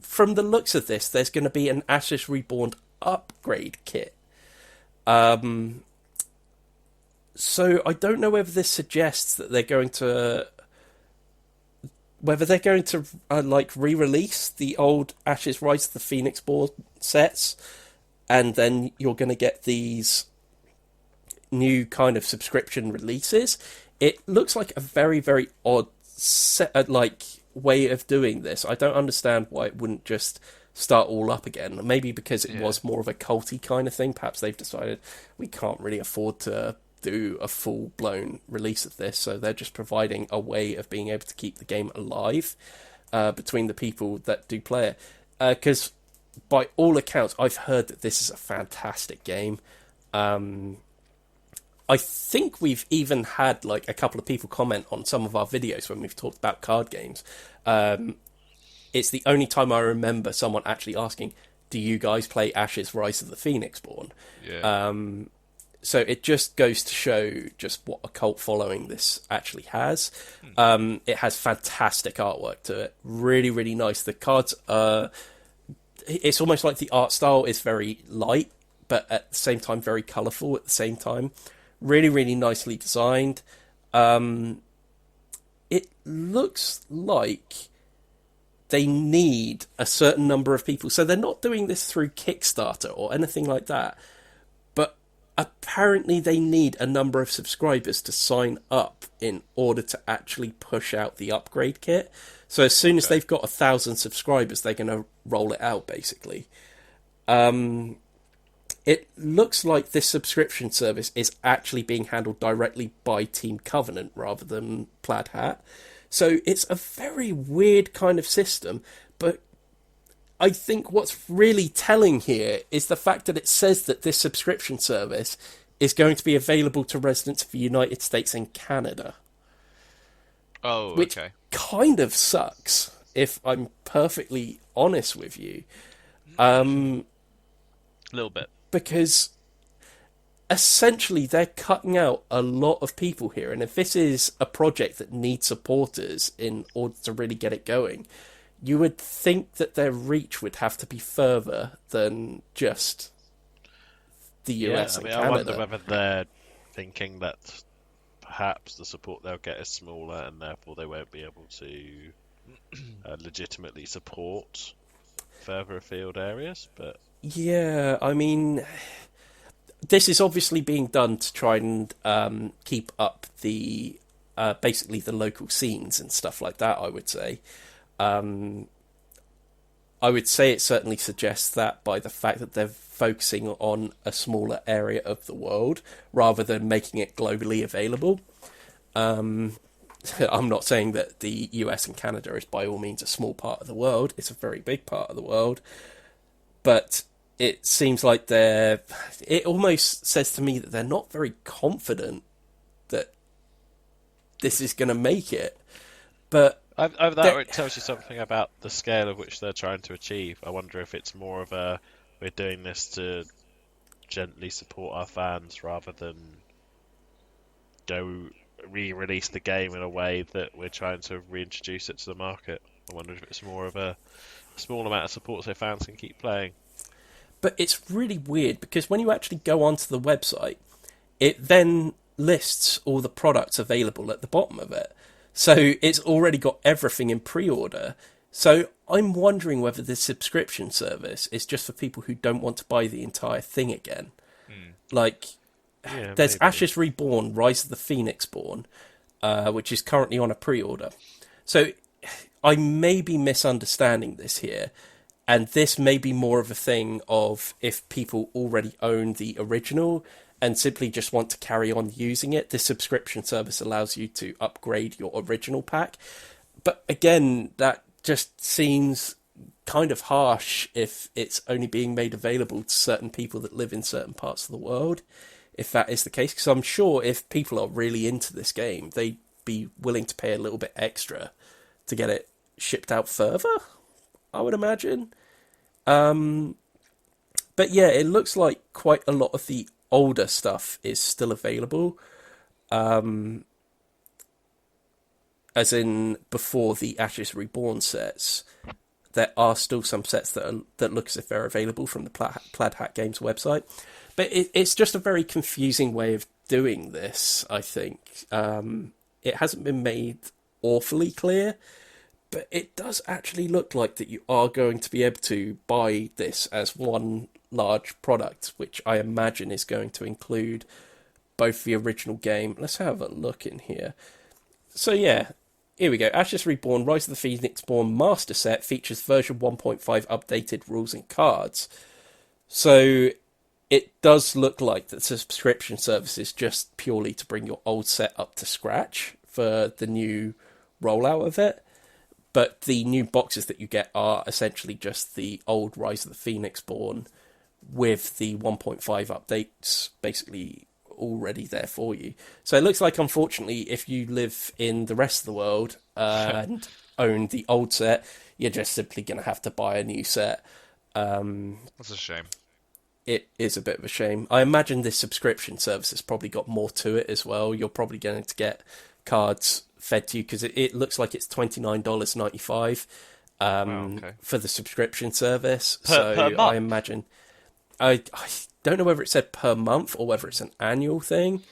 from the looks of this, there's going to be an Ashes Reborn upgrade kit. So I don't know whether this suggests that they're going to like re-release the old Ashes Rise of the Phoenix Born sets, and then you're going to get these new kind of subscription releases. It looks like a very, very odd way of doing this. I don't understand why it wouldn't just start all up again. Maybe because it was more of a culty kind of thing. Perhaps they've decided we can't really afford to do a full-blown release of this, so they're just providing a way of being able to keep the game alive between the people that do play it. Because by all accounts, I've heard that this is a fantastic game. I think we've even had like a couple of people comment on some of our videos when we've talked about card games. It's the only time I remember someone actually asking, do you guys play Ashes Rise of the Phoenix Born? Yeah. So it just goes to show just what a cult following this actually has. It has fantastic artwork to it. Really, really nice. The cards are... It's almost like the art style is very light, but at the same time very colourful at the same time. Really, really nicely designed. It looks like they need a certain number of people. So they're not doing this through Kickstarter or anything like that. Apparently they need a number of subscribers to sign up in order to actually push out the upgrade kit. So as soon as they've got 1,000 subscribers, they're going to roll it out, basically. It looks like this subscription service is actually being handled directly by Team Covenant rather than Plaid Hat. So it's a very weird kind of system, but I think what's really telling here is the fact that it says that this subscription service is going to be available to residents of the United States and Canada. Oh, which okay. kind of sucks, if I'm perfectly honest with you. A little bit. Because essentially they're cutting out a lot of people here, and if this is a project that needs supporters in order to really get it going, you would think that their reach would have to be further than just the US and Canada. I wonder whether they're thinking that perhaps the support they'll get is smaller and therefore they won't be able to legitimately support further afield areas. But yeah, I mean, this is obviously being done to try and keep up the basically the local scenes and stuff like that, I would say. I would say it certainly suggests that by the fact that they're focusing on a smaller area of the world rather than making it globally available. I'm not saying that the US and Canada is by all means a small part of the world. It's a very big part of the world. But it seems like it almost says to me that they're not very confident that this is going to make it. But it tells you something about the scale of which they're trying to achieve. I wonder if it's more of a, we're doing this to gently support our fans rather than go re-release the game in a way that we're trying to reintroduce it to the market. I wonder if it's more of a small amount of support so fans can keep playing. But it's really weird because when you actually go onto the website, it then lists all the products available at the bottom of it. So it's already got everything in pre-order. So I'm wondering whether this subscription service is just for people who don't want to buy the entire thing again. There's maybe. Ashes Reborn, Rise of the Phoenix Born, which is currently on a pre-order. So I may be misunderstanding this here. And this may be more of a thing of if people already own the original and simply just want to carry on using it, this subscription service allows you to upgrade your original pack. But again, that just seems kind of harsh if it's only being made available to certain people that live in certain parts of the world, if that is the case. Because I'm sure if people are really into this game, they'd be willing to pay a little bit extra to get it shipped out further, I would imagine. But yeah, it looks like quite a lot of the older stuff is still available. As in before the Ashes Reborn sets, there are still some sets that look as if they're available from the Plaid Hat Games website. But it's just a very confusing way of doing this, I think. It hasn't been made awfully clear, but it does actually look like that you are going to be able to buy this as one large product, which I imagine is going to include both the original game. Let's have a look in here. So yeah, here we go. Ashes Reborn, Rise of the Phoenix Born Master Set features version 1.5 updated rules and cards. So it does look like the subscription service is just purely to bring your old set up to scratch for the new rollout of it. But the new boxes that you get are essentially just the old Rise of the Phoenix Born with the 1.5 updates basically already there for you. So it looks like, unfortunately, if you live in the rest of the world and own the old set, you're just simply going to have to buy a new set. That's a shame. It is a bit of a shame. I imagine this subscription service has probably got more to it as well. You're probably going to get cards fed to you because it looks like it's $29.95 for the subscription service. Per month? I imagine... I don't know whether it said per month or whether it's an annual thing.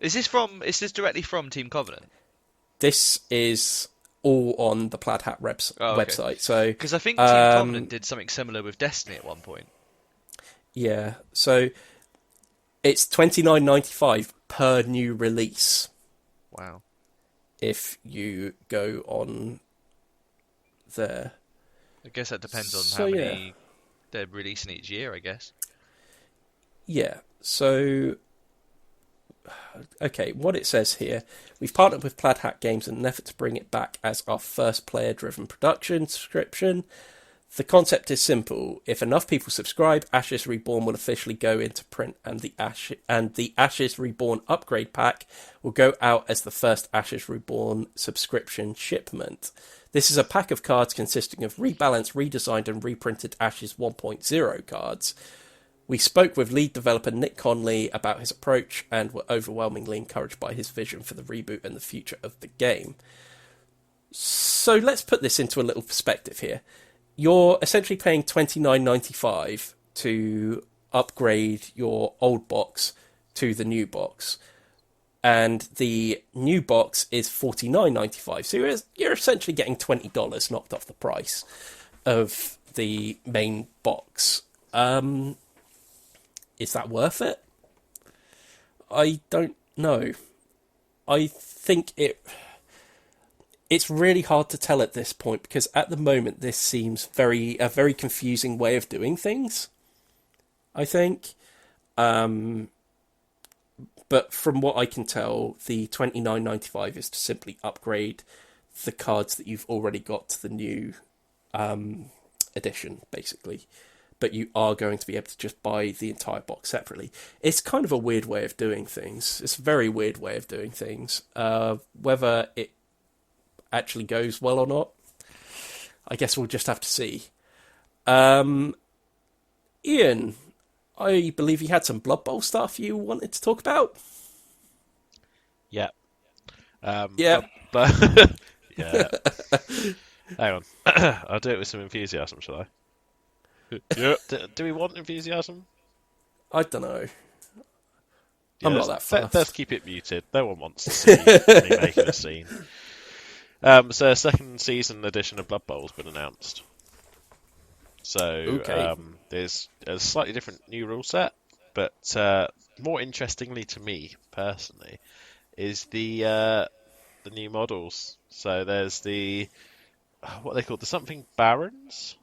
Is this directly from Team Covenant? This is all on the Plaid Hat Reps website. So because I think Team Covenant did something similar with Destiny at one point. Yeah, so it's $29.95 per new release. Wow. If you go on there. I guess that depends on how many they're releasing each year, I guess. Yeah, so... Okay, what it says here, we've partnered with Plaid Hat Games in an effort to bring it back as our first player-driven production subscription. The concept is simple. If enough people subscribe, Ashes Reborn will officially go into print, and the Ashes Reborn upgrade pack will go out as the first Ashes Reborn subscription shipment. This is a pack of cards consisting of rebalanced, redesigned and reprinted Ashes 1.0 cards. We spoke with lead developer Nick Conley about his approach and were overwhelmingly encouraged by his vision for the reboot and the future of the game. So let's put this into a little perspective here. You're essentially paying $29.95 to upgrade your old box to the new box. And the new box is $49.95. So you're essentially getting $20 knocked off the price of the main box. Is that worth it? I don't know. I think it's really hard to tell at this point, because at the moment this seems a very confusing way of doing things, I think. But from what I can tell, the $29.95 is to simply upgrade the cards that you've already got to the new edition, basically. But you are going to be able to just buy the entire box separately. It's kind of a weird way of doing things. It's a very weird way of doing things. Whether it actually goes well or not, I guess we'll just have to see. Iain, I believe you had some Blood Bowl stuff you wanted to talk about? Yeah. Yeah. Yeah. Hang on. I'll do it with some enthusiasm, shall I? Yeah. Do we want enthusiasm? I don't know. Yeah, I'm not that fast. Let's keep it muted. No one wants to see me making a scene. So a second season edition of Blood Bowl has been announced. So there's a slightly different new rule set, but more interestingly to me personally is the new models. So there's the what they call the something Barons.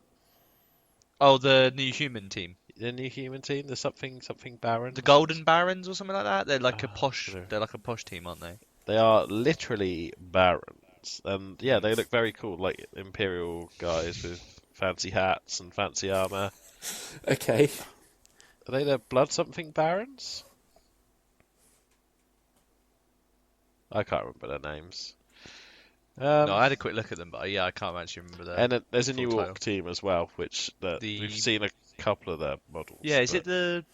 Oh, the new human team. The new human team, the something Barons. The Golden Barons or something like that. They're like a posh. They're like a posh team, aren't they? They are literally Barons, and yeah, they look very cool, like Imperial guys with fancy hats and fancy armor. Okay. Are they the Blood something Barons? I can't remember their names. No, I had a quick look at them, but I can't actually remember that. And there's a new Orc team as well, which we've seen a couple of their models. Yeah, is it the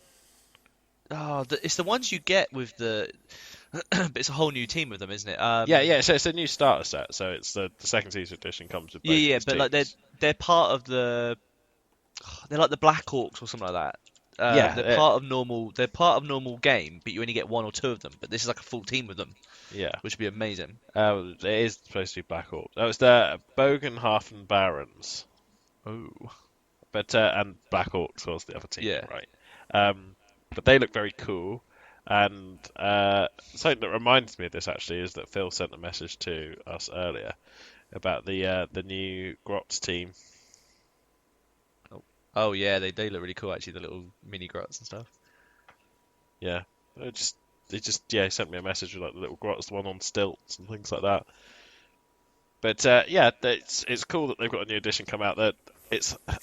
it's the ones you get with the, but it's a whole new team with them, isn't it? Yeah. So it's a new starter set. So it's the second season edition comes with both Yeah, these but like teams. they're part of the, they're like the Black Hawks or something like that. Yeah, They're part of normal. They're part of normal game, but you only get one or two of them. But this is like a full team with them, yeah. which would be amazing. It is supposed to be Black Hawk. That was the Bogenhafen Barons, Oh, but and Black Hawks was the other team, yeah. right? But they look very cool. And something that reminds me of this actually is that Phil sent a message to us earlier about the new Grots team. Oh yeah, they look really cool actually. The little mini grots and stuff. Yeah, he sent me a message with like the little Grots, the one on stilts and things like that. But yeah, it's cool that they've got a new edition come out.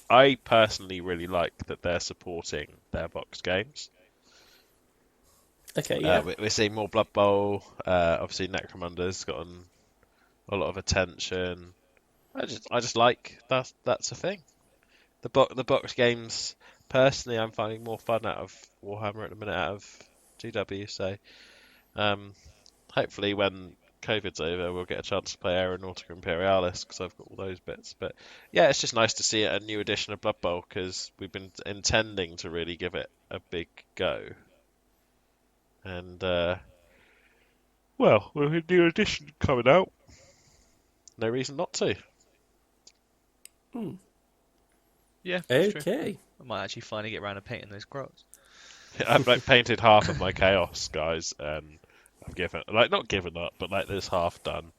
I personally really like that they're supporting their box games. Okay, yeah. We're seeing more Blood Bowl. Obviously, Necromunda's gotten a lot of attention. I just like that's a thing. The box games, personally, I'm finding more fun out of Warhammer at the minute, out of GW. So, hopefully, when COVID's over, we'll get a chance to play Aeronautica Imperialis because I've got all those bits. But yeah, it's just nice to see a new edition of Blood Bowl because we've been intending to really give it a big go. And well, with a new edition coming out, no reason not to. Yeah, that's true. Okay. I might actually finally get around to painting those grots. I've like painted half of my chaos, guys, and I've not given up, but like there's half done.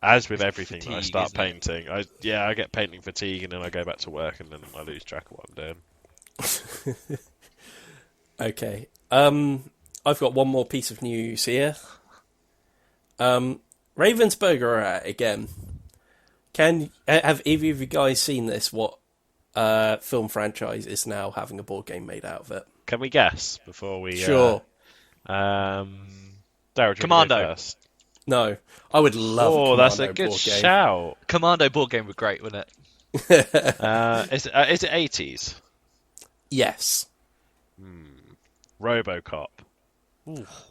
As with everything that I Fatigue, start isn't it? painting, I get painting fatigue, and then I go back to work, and then I lose track of what I'm doing. Okay. I've got one more piece of news here. Ravensburger are out again. Have either of you guys seen this? What film franchise is now having a board game made out of it? Can we guess before we? Sure. Darryl, do you want to go Commando. first? No, I would love. Oh, a that's a Commando good board game. shout. Commando board game would be great, wouldn't it? Is it 80s? Yes. RoboCop.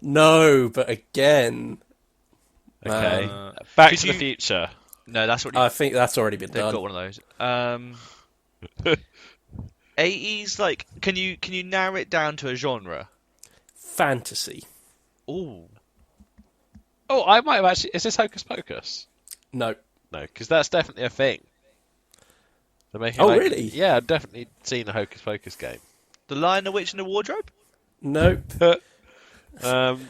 No, but again, Okay. Uh, Back could to the you- Future. No, that's what I think that's already been they've done. got one of those. 80s, like, can you narrow it down to a genre? Fantasy. Ooh. Oh, I might have actually. Is this Hocus Pocus? No. No, because that's definitely a thing. They're making, Oh, like- really? Yeah, I've definitely seen a Hocus Pocus game. The Lion, the Witch, and the Wardrobe? Nope. Um,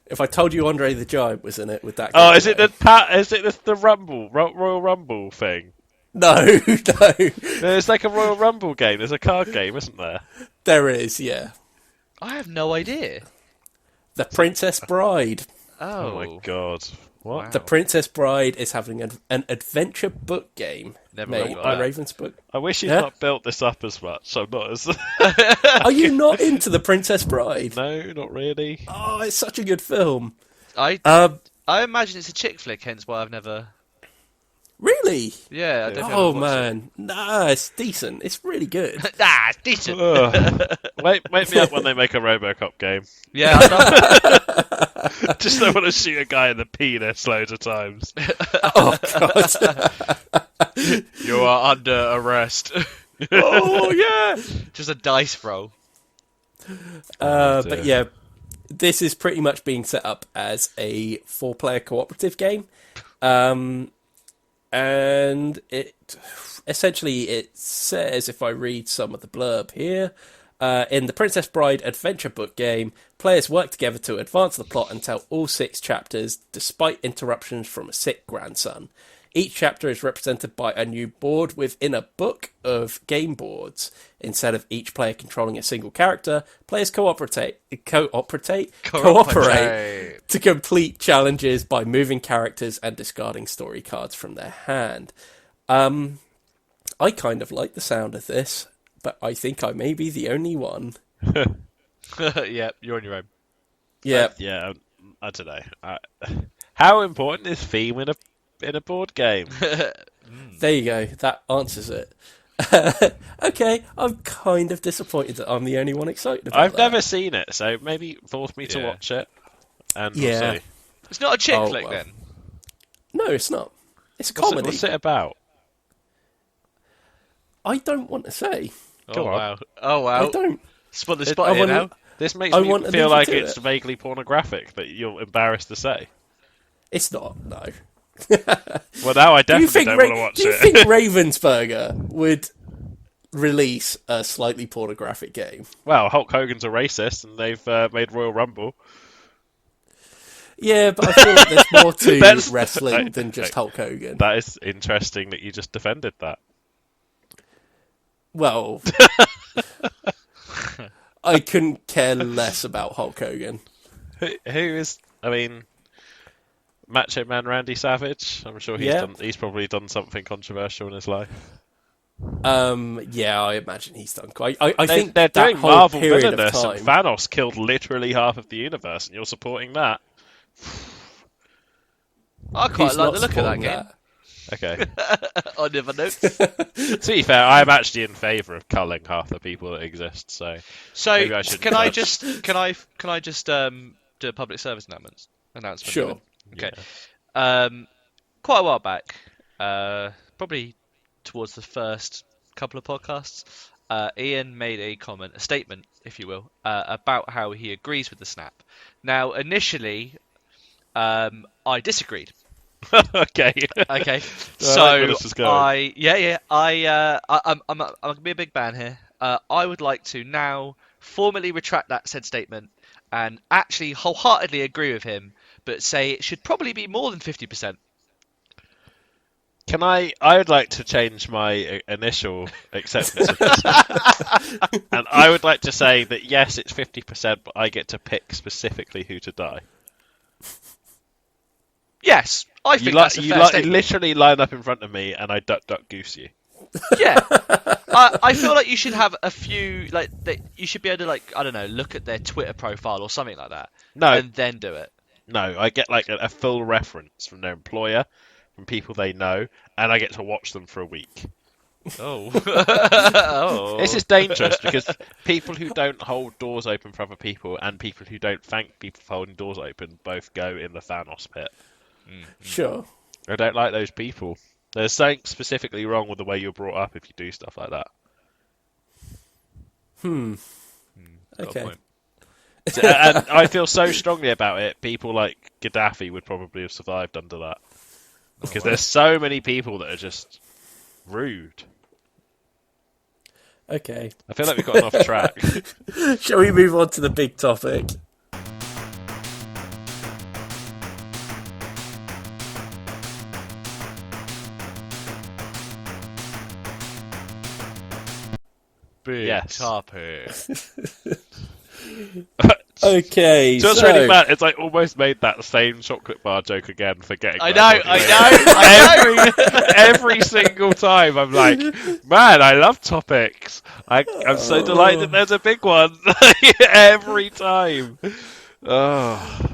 If I told you Andre the Giant was in it, would that? oh, give is it it away? is it the Rumble Royal Rumble thing? No, no. There's like a Royal Rumble game. There's a card game, isn't there? There is, yeah. I have no idea. The Princess Bride. Oh my god! What? Wow. The Princess Bride is having an adventure book game Never made heard of by that. Ravensburg. I wish you'd Yeah? not built this up as much. I'm not as. Are you not into The Princess Bride? No, not really. Oh, it's such a good film. I I imagine it's a chick flick, hence why I've never. Really? Yeah, I don't think Oh I've watched man, nah, it's decent. It's really good. it. Ah, it's decent. Ugh. Wake me up when they make a RoboCop game. Yeah, I love Just don't want to shoot a guy in the penis loads of times. Oh god. You are under arrest. Oh yeah. Just a dice roll. But yeah, this is pretty much being set up as a 4-player cooperative game. And it says, if I read some of the blurb here, in the Princess Bride adventure book game, players work together to advance the plot and tell all 6 chapters despite interruptions from a sick grandson. Each chapter is represented by a new board within a book of game boards. Instead of each player controlling a single character, players cooperate to complete challenges by moving characters and discarding story cards from their hand. I kind of like the sound of this, but I think I may be the only one. Yeah, you're on your own. Yeah, Yeah, I don't know. How important is theme in a board game? there you go. That answers it. Okay, I'm kind of disappointed that I'm the only one excited about I've that. never seen it, so maybe force me to Yeah. watch it, and we'll Yeah. see. It's not a chick Oh, flick well. then. No, it's not. It's a What's it, comedy. what's it about? I don't want to say. Go Oh on. wow. Oh I wow. don't. Spot the It- spot I here want- now. This makes I me want to feel leave you like to it's it. vaguely pornographic, but you're embarrassed to say. It's not. No. Well, now I Do you definitely think? don't want to watch Do you it. think Ravensburger would release a slightly pornographic game? Well, Hulk Hogan's a racist, and they've made Royal Rumble. Yeah, but I feel like there's more to That's- wrestling than just Hulk Hogan. That is interesting that you just defended that. Well, I couldn't care less about Hulk Hogan. Who is? I mean, Macho Man Randy Savage. I'm sure Yeah. he's probably done something controversial in his life. Yeah, I imagine he's done quite. I think They're that doing whole Marvel period of villainous, time. and Thanos killed literally half of the universe, and you're supporting that. I quite Who's like not the look of that supporting game. Okay. I never noticed. To be fair, I'm actually in favour of culling half the people that exist. So So Maybe I should can I judge. just do a public service announcement? Sure. Okay. Quite a while back, probably towards the first couple of podcasts, Iain made a statement, if you will, about how he agrees with the snap. Now, initially, I disagreed. okay. Okay, I like where this is going. I'm gonna be a big man here. I would like to now formally retract that said statement and actually wholeheartedly agree with him, but say it should probably be more than 50%. Can I would like to change my initial acceptance of this. And I would like to say that yes, it's 50%, but I get to pick specifically who to die. Yes, I think that's a fair statement. literally line up in front of me, and I duck goose you. Yeah, I feel like you should have a few you should be able to I don't know, look at their Twitter profile or something like that, No, and then do it. no, I get like a full reference from their employer, from people they know, and I get to watch them for a week. Oh, oh. This is dangerous because people who don't hold doors open for other people and people who don't thank people for holding doors open both go in the Thanos pit. Sure. I don't like those people. There's something specifically wrong with the way you're brought up if you do stuff like that. Got a Okay. point. And I feel so strongly about it. People like Gaddafi would probably have survived under that. Because there's so many people that are just rude. Okay. I feel like we've gotten off track. Shall we move on to the big topic? Big Yes. topic. Okay, Just so really mad. It's like almost made that same chocolate bar joke again, forgetting. I that know, body I weight. know, I know. Every single time, I'm like, man, I love topics. I'm so delighted there's a big one. Every time. Oh.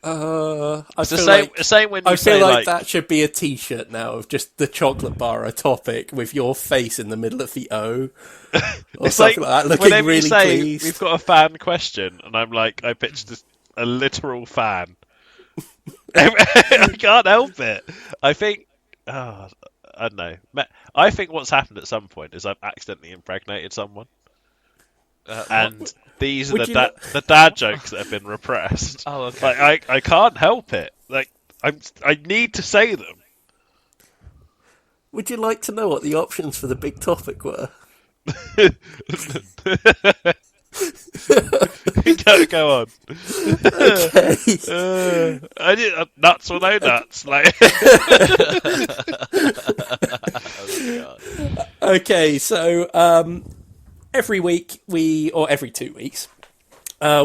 I It's the feel same, like same when you I say feel like like that should be a T-shirt now of just the chocolate bar a topic with your face in the middle of the O, or it's something like that, looking whenever really you say pleased. we've got a fan question, and I'm like, I pitched a literal fan. I can't help it. I think, I don't know. I think what's happened at some point is I've accidentally impregnated someone, and these are Would you the dad jokes that have been repressed. Oh, okay. Like I can't help it. Like I need to say them. Would you like to know what the options for the big topic were? Go on. Okay. I did nuts or no nuts. Like Oh, God. Okay, so every week or every 2 weeks,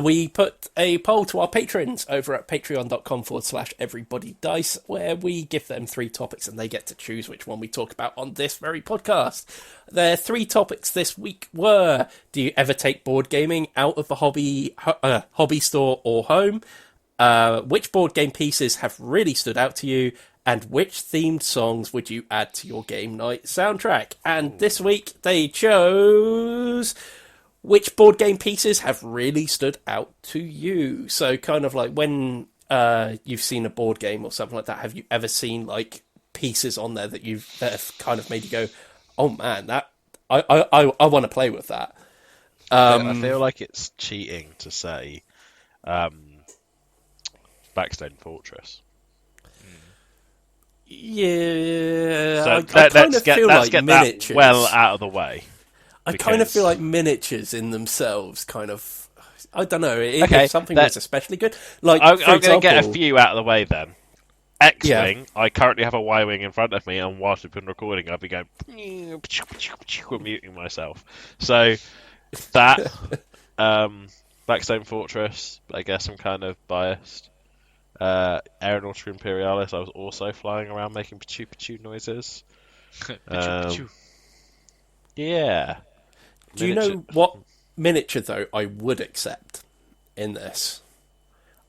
we put a poll to our patrons over at patreon.com/everybodydice, where we give them 3 topics and they get to choose which one we talk about on this very podcast. Their 3 topics this week were: do you ever take board gaming out of the hobby store or home? Which board game pieces have really stood out to you? And which themed songs would you add to your game night soundtrack? And this week they chose which board game pieces have really stood out to you. So kind of like when you've seen a board game or something like that, have you ever seen like pieces on there that have kind of made you go, oh man, that I want to play with that. I feel like it's cheating to say Backstone Fortress. Yeah, So I kind of feel like miniatures. That well out of the way. I kind of feel like miniatures in themselves kind of... I don't know, Okay, if something was especially good. Like, I'm for going example, to get a few out of the way then. X-Wing, I currently have a Y-Wing in front of me, and whilst we've been recording, I've been going... muting myself. So, that... Backstone Fortress, I guess I'm kind of biased. Aeronautica Imperialis, I was also flying around making pachoo noises. Yeah. Do you know what miniature, though, I would accept in this?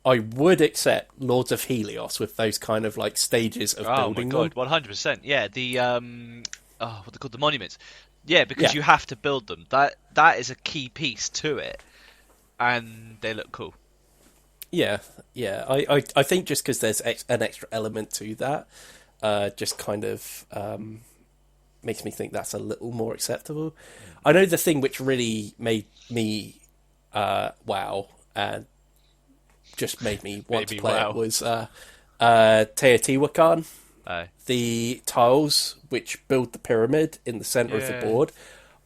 I would accept Lords of Helios with those kind of like stages of building them. 100%. Yeah, the what they called, the monuments. Yeah, because you have to build them. That is a key piece to it, and they look cool. Yeah. I think just because there's an extra element to that, just kind of makes me think that's a little more acceptable. I know the thing which really made me wow and just made me want to play it was Teotihuacan. The tiles which build the pyramid in the centre of the board.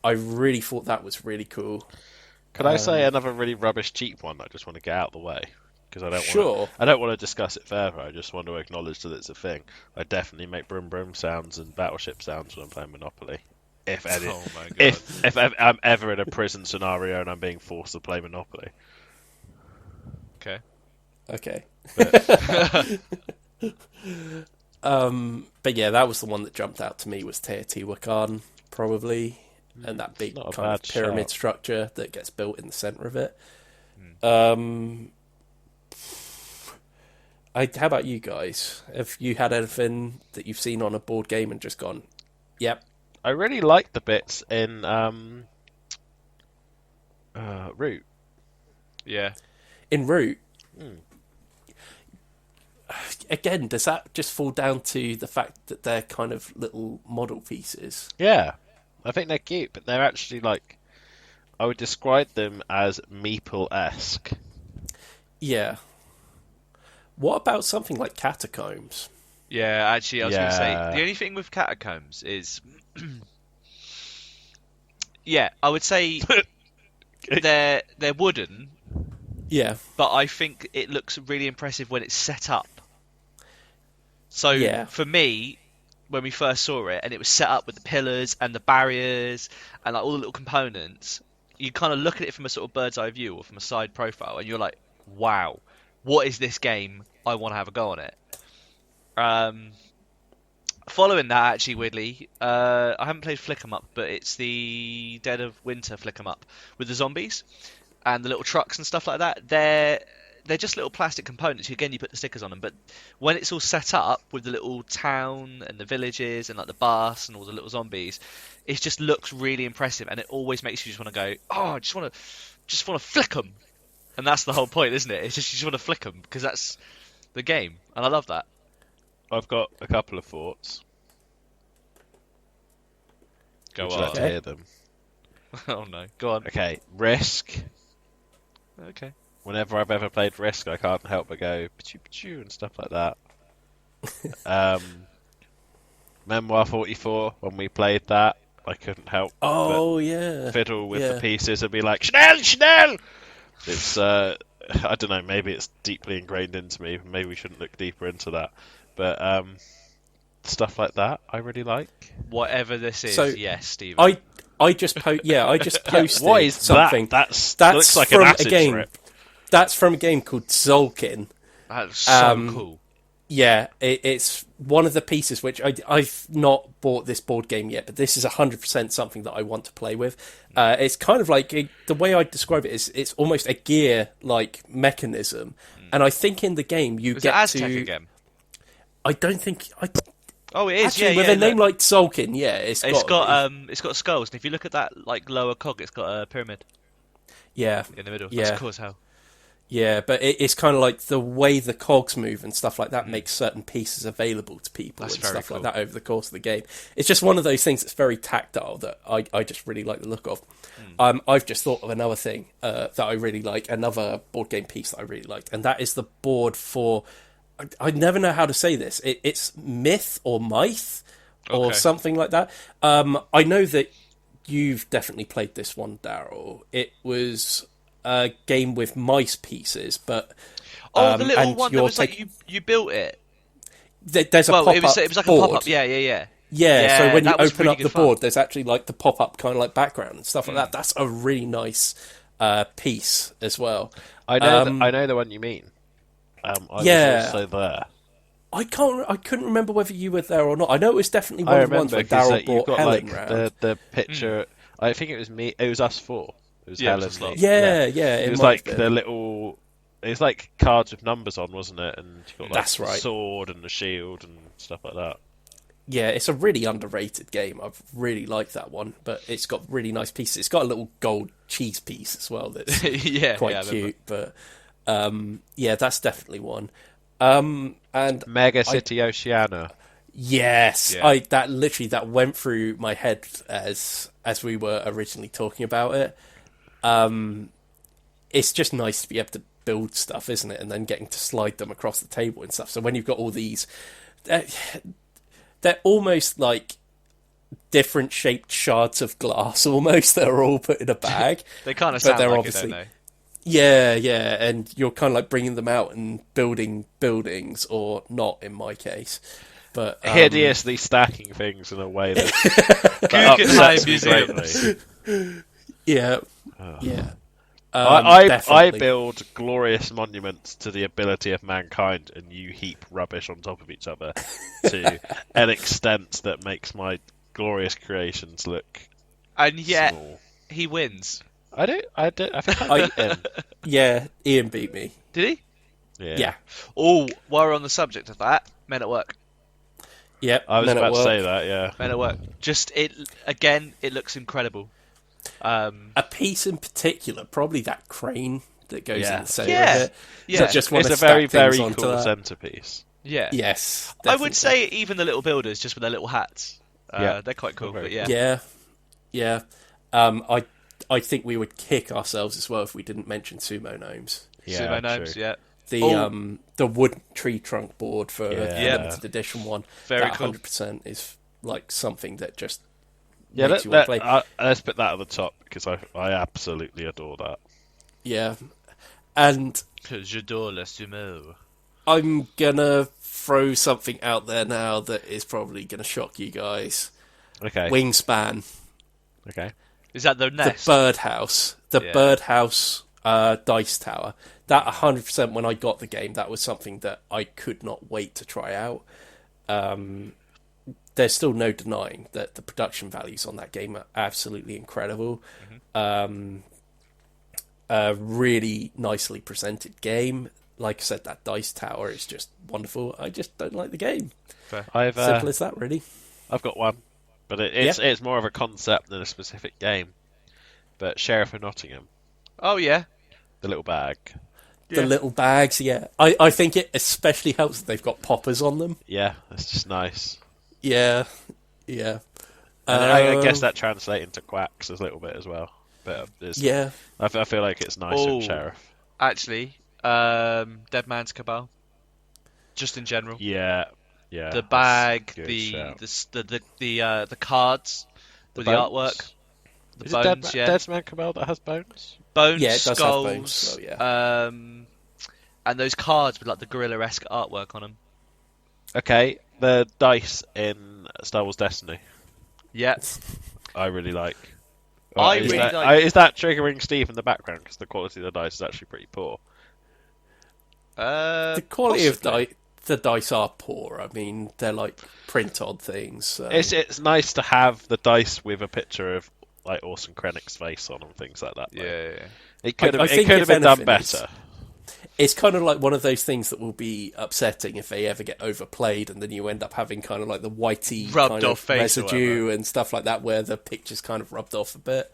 I really thought that was really cool. Could I say another really rubbish cheap one? I just want to get out of the way because I don't want to discuss it further. I just want to acknowledge that it's a thing. I definitely make broom broom sounds and battleship sounds when I'm playing Monopoly. If I'm ever in a prison scenario and I'm being forced to play Monopoly. Okay. But yeah, that was the one that jumped out to me was Teotihuacan, probably, and that big kind of pyramid structure that gets built in the centre of it. How about you guys? Have you had anything that you've seen on a board game and just gone, yep? I really like the bits in Root. Yeah. In Root? Again, does that just fall down to the fact that they're kind of little model pieces? Yeah. I think they're cute, but they're actually like... I would describe them as Meeple-esque. Yeah. What about something like Catacombs? Yeah, actually, I was going to say, the only thing with Catacombs is... yeah, I would say they're wooden. Yeah. But I think it looks really impressive when it's set up. So, for me, when we first saw it, and it was set up with the pillars and the barriers and like all the little components, you kind of look at it from a sort of bird's eye view or from a side profile, and you're like, wow, what is this game? I want to have a go on it. Following that, actually, weirdly, I haven't played Flick 'em Up, but it's the Dead of Winter Flick 'em Up with the zombies and the little trucks and stuff like that. They're just little plastic components. Again, you put the stickers on them, but when it's all set up with the little town and the villages and like the bus and all the little zombies, it just looks really impressive, and it always makes you just want to go, oh, I just want to flick them, and that's the whole point, isn't it? It's just you just want to flick them because that's the game, and I love that. I've got a couple of thoughts. Go Would on. you like to hear them? Oh no, go on. Okay, Risk. Okay. Whenever I've ever played Risk, I can't help but go pachoo and stuff like that. Memoir 44, when we played that, I couldn't help but fiddle with the pieces and be like, Chanel! It's, I don't know, maybe it's deeply ingrained into me. Maybe we shouldn't look deeper into that. But stuff like that, I really like. Whatever this is, So, yes, Stephen. I just posted What is something. That? That's looks like from an acid a game. trip. That's from a game called Zolkin. That's so cool. Yeah, it's one of the pieces which I've not bought this board game yet, but this is 100% something that I want to play with. It's kind of like, the way I describe it is it's almost a gear-like mechanism. And I think in the game you Was get it Aztec to... again? I don't think Oh, it is. actually Yeah, with yeah. a name Look. like Tzolk'in, yeah, it's It's got skulls, and if you look at that like lower cog, it's got a pyramid yeah, in the middle. That's yeah. cool as hell. Yeah, but it's kind of like the way the cogs move and stuff like that Mm. makes certain pieces available to people That's and very stuff like cool. that over the course of the game. It's just one of those things that's very tactile that I just really like the look of. I've just thought of another thing that I really like, another board game piece that I really liked, and that is the board for... I never know how to say this. It's Myth or Myth or Okay. something like that. I know that you've definitely played this one, Daryl. It was a game with mice pieces, but Oh, the little and one that you're was like you built it. there's a Well, pop-up it was like board. a pop-up. Yeah. Yeah, so when you that was open really up good the fun. board, there's actually like the pop-up kind of like background and stuff like that. That's a really nice piece as well. I know the one you mean. I Yeah. was also there. I couldn't remember whether you were there or not. I know it was definitely I one of the ones remember where because Daryl you've brought got Helen like round. the picture. I think it was me. It was us four. It was Yeah, Helen. it was us lot. me. Yeah, It was might like have been. the little. It was like cards with numbers on, wasn't it? And you got like That's the right. sword and the shield and stuff like that. Yeah, it's a really underrated game. I've really liked that one, but it's got really nice pieces. It's got a little gold cheese piece as well that's yeah, quite I remember. cute. But yeah, that's definitely one. And Mega City Oceania. yes, Yeah. that went through my head as we were originally talking about it. It's just nice to be able to build stuff, isn't it? And then getting to slide them across the table and stuff. So when you've got all these, they're almost like different shaped shards of glass, almost that are all put in a bag. They kind of But sound they're like obviously- it, don't Yeah, and you're kind of like bringing them out and building buildings, or not in my case. But Hideously stacking things in a way that, Guggenheim upsets me Museums. greatly. yeah. I Definitely. build glorious monuments to the ability of mankind, and you heap rubbish on top of each other to an extent that makes my glorious creations look they? And yet, small. he wins. I think I beat him. Yeah, Ian beat me. Did he? Yeah. Oh, while we're on the subject of that, Men at Work. Yep. I was Men at about to Work. say that, yeah. Men at Work. Just, it looks incredible. A piece in particular, probably that crane that goes Yeah. in the centre Yeah. of it. Yeah. So just want It's to a very, stack things very onto cool that. centerpiece. Yeah. Yes, I would definitely. say even the little builders, just with their little hats. Yeah. They're quite cool, Very but yeah. Yeah. I think we would kick ourselves as well if we didn't mention sumo gnomes. Yeah, Sumo gnomes, true. yeah. The wood tree trunk board for Yeah. the Yeah. limited edition one. Very that cool. 100% is like something that just Yeah, makes you want to play. let's put that at the top because I absolutely adore that. Yeah, and J'adore le sumo. I'm gonna throw something out there now that is probably gonna shock you guys. Okay. Wingspan, Okay. Is that the nest? the birdhouse, Yeah. birdhouse dice tower. That 100% when I got the game, that was something that I could not wait to try out. There's still no denying that the production values on that game are absolutely incredible. A really nicely presented game. Like I said, that dice tower is just wonderful. I just don't like the game. I've Simple as that, really. I've got one, but it's more of a concept than a specific game. But Sheriff of Nottingham, Oh, yeah. the little bag. The little bags, yeah. I think it especially helps that they've got poppers on them. Yeah, that's just nice. Yeah. And I guess that translates into Quacks a little bit as well. But Yeah. I feel like it's nicer in Sheriff. Actually, Dead Man's Cabal. Just in general. Yeah. The bag, Good the shout. the cards with the bones? artwork, the Is bones, it yeah, Dead Man Cabal that has bones? bones, Yeah, it does have skulls, bones, so, yeah. and those cards with like the gorilla-esque artwork on them. Okay, the dice in Star Wars Destiny, Yeah, I really like. I is really that, like- Is that triggering Steve in the background? Because the quality of the dice is actually pretty poor. The quality possibly. of the dice are poor. I mean, they're like print-on things. So. It's nice to have the dice with a picture of like Orson Krennic's face on and things like that. though. Yeah. It could I have think been if done anything, better. it's kind of like one of those things that will be upsetting if they ever get overplayed, and then you end up having kind of like the whitey Rubbed kind off of face or residue and stuff like that, where the picture's kind of rubbed off a bit.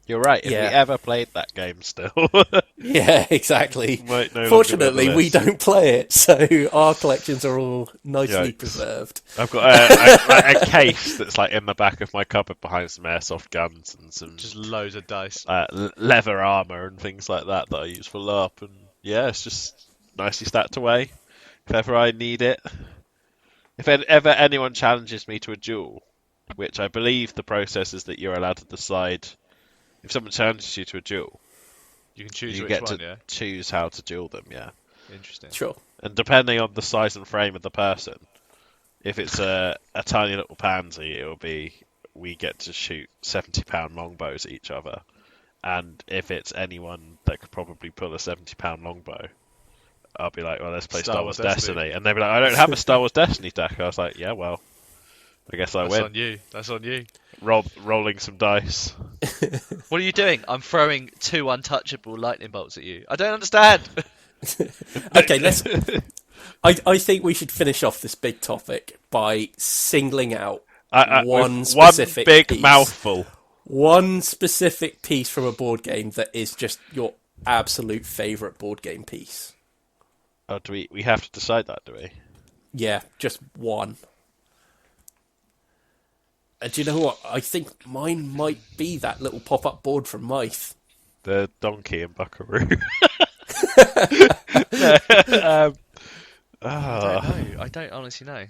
You're right. If Yeah. we ever played that game still, Yeah, might exactly. no longer be on the Fortunately, we list. don't play it, so our collections are all nicely Yikes. preserved. I've got a case that's like in the back of my cupboard behind some airsoft guns and some Just loads of dice. leather armor and things like that I use for LARP. And yeah, it's just nicely stacked away if ever I need it. If ever anyone challenges me to a duel, which I believe the process is that you're allowed to decide. If someone challenges you to a duel, You can choose you which get one, to yeah? choose how to duel them, yeah. Interesting. Sure. And depending on the size and frame of the person, if it's a tiny little pansy, it'll be we get to shoot 70-pound longbows at each other. And if it's anyone that could probably pull a 70-pound longbow, I'll be like, well, let's play Star Wars Destiny. And they'll be like, I don't have a Star Wars Destiny deck. I was like, yeah, well, I guess I That's win. on you. That's on you. Rolling some dice. What are you doing? I'm throwing 2 untouchable lightning bolts at you. I don't understand. Okay, let's. I think we should finish off this big topic by singling out one With specific one big piece. mouthful. One specific piece from a board game that is just your absolute favourite board game piece. Oh, do we have to decide that, do we? Yeah, just one. And do you know what? I think mine might be that little pop-up board from Mythe. The Donkey and Buckaroo. I don't honestly know.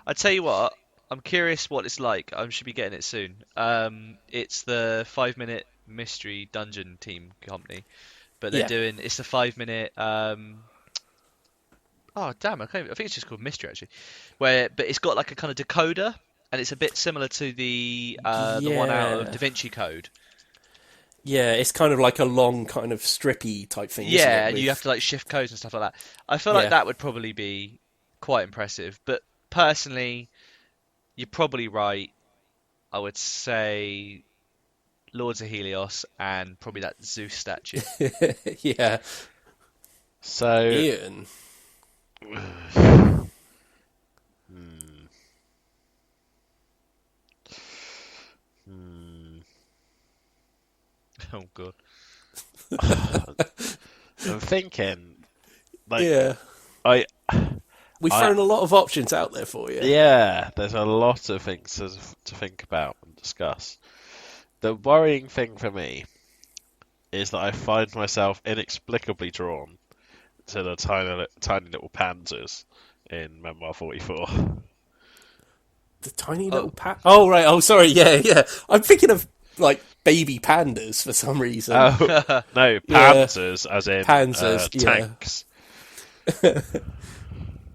I tell you what, I'm curious what it's like. I should be getting it soon. It's the 5-minute mystery dungeon team company, but they're doing it's the 5-minute. Oh damn! I think it's just called mystery actually. But it's got like a kind of decoder, and it's a bit similar to the one out of Da Vinci Code. Yeah, it's kind of like a long kind of strippy type thing. isn't Yeah, it, and with- you have to like shift codes and stuff like that. I feel like that would probably be quite impressive. But personally, you're probably right. I would say Lords of Helios and probably that Zeus statue. Yeah. So, Ian. Oh god. I'm thinking, like, Yeah. I We've thrown a lot of options out there for you. yeah, there's a lot of things to think about and discuss. The worrying thing for me is that I find myself inexplicably drawn to the tiny little panzers in Memoir 44. The tiny little Oh, right. Oh, sorry. Yeah, yeah. I'm thinking of, like, baby pandas for some reason. Oh, no, panzers, as in Panzers, yeah. tanks.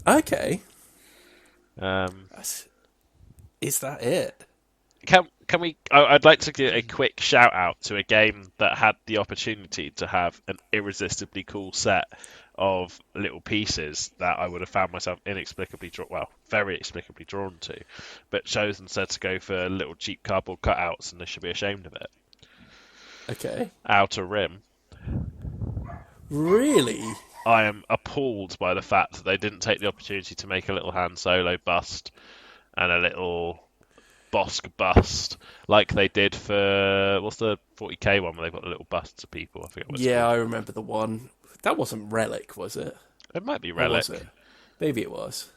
Okay. Um, Is that it? Can we? I'd like to give a quick shout out to a game that had the opportunity to have an irresistibly cool set of little pieces that I would have found myself very inexplicably drawn to, but chose instead to go for little cheap cardboard cutouts, and they should be ashamed of it. Okay. Outer Rim. Really? I am appalled by the fact that they didn't take the opportunity to make a little Han Solo bust and a little Bosk bust like they did for what's the 40k one where they've got the little busts of people. I forget what it's Yeah, called. I remember the one. That wasn't Relic, was it? It might be Or Relic. was it? Maybe it was.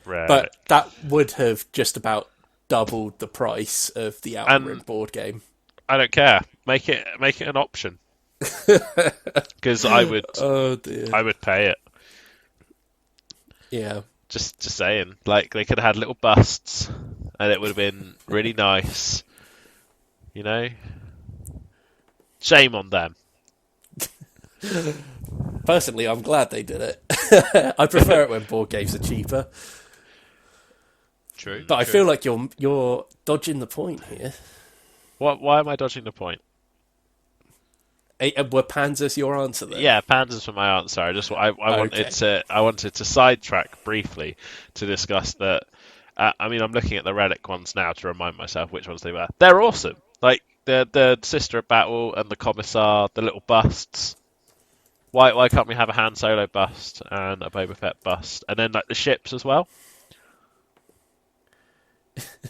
Relic. But that would have just about doubled the price of the Outer Rim board game. I don't care. Make it an option. Because I would Oh dear. I would pay it. Yeah. Just saying. Like they could have had little busts and it would have been really nice. You know? Shame on them. Personally, I'm glad they did it. I prefer it when board games are cheaper. True. But I feel like you're dodging the point here. Why am I dodging the point? Were panzers your answer then? Yeah, pandas for my answer. I wanted to sidetrack briefly to discuss that. I'm looking at the Relic ones now to remind myself which ones they were. They're awesome. Like the Sister of Battle and the Commissar, the little busts. Why can't we have a Han Solo bust and a Boba Fett bust, and then like the ships as well?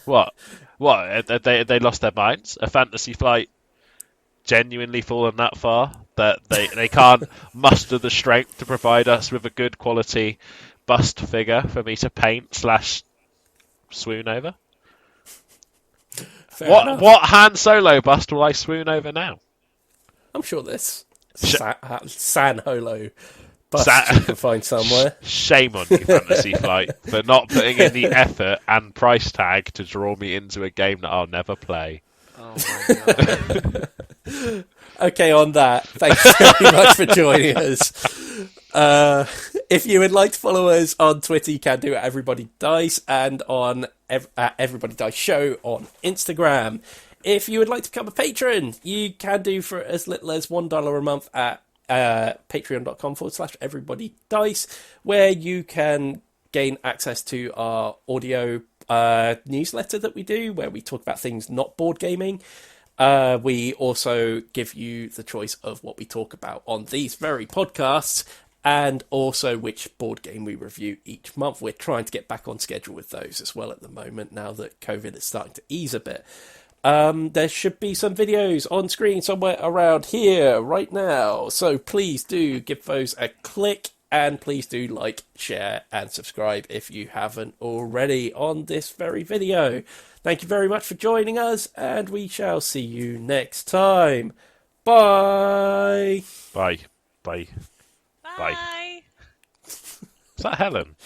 What? What? They lost their minds? A Fantasy Flight genuinely fallen that far that they can't muster the strength to provide us with a good quality bust figure for me to paint / swoon over? Fair enough. What Han Solo bust will I swoon over now? I'm sure this San Holo bust you can find somewhere. Shame on you, Fantasy Flight, for not putting in the effort and price tag to draw me into a game that I'll never play. Oh my god. Okay, on that, thanks very much for joining us. If you would like to follow us on Twitter, you can do it at Everybody Dice, and on at Everybody Dice Show on Instagram. If you would like to become a patron, you can do for as little as $1 a month at patreon.com/everybodydice, where you can gain access to our audio newsletter that we do, where we talk about things not board gaming. We also give you the choice of what we talk about on these very podcasts, and also which board game we review each month. We're trying to get back on schedule with those as well at the moment, now that COVID is starting to ease a bit. There should be some videos on screen somewhere around here right now, so please do give those a click, and please do like, share, and subscribe if you haven't already on this very video. Thank you very much for joining us, and we shall see you next time. Bye! Bye. Bye. Bye. Is that Helen?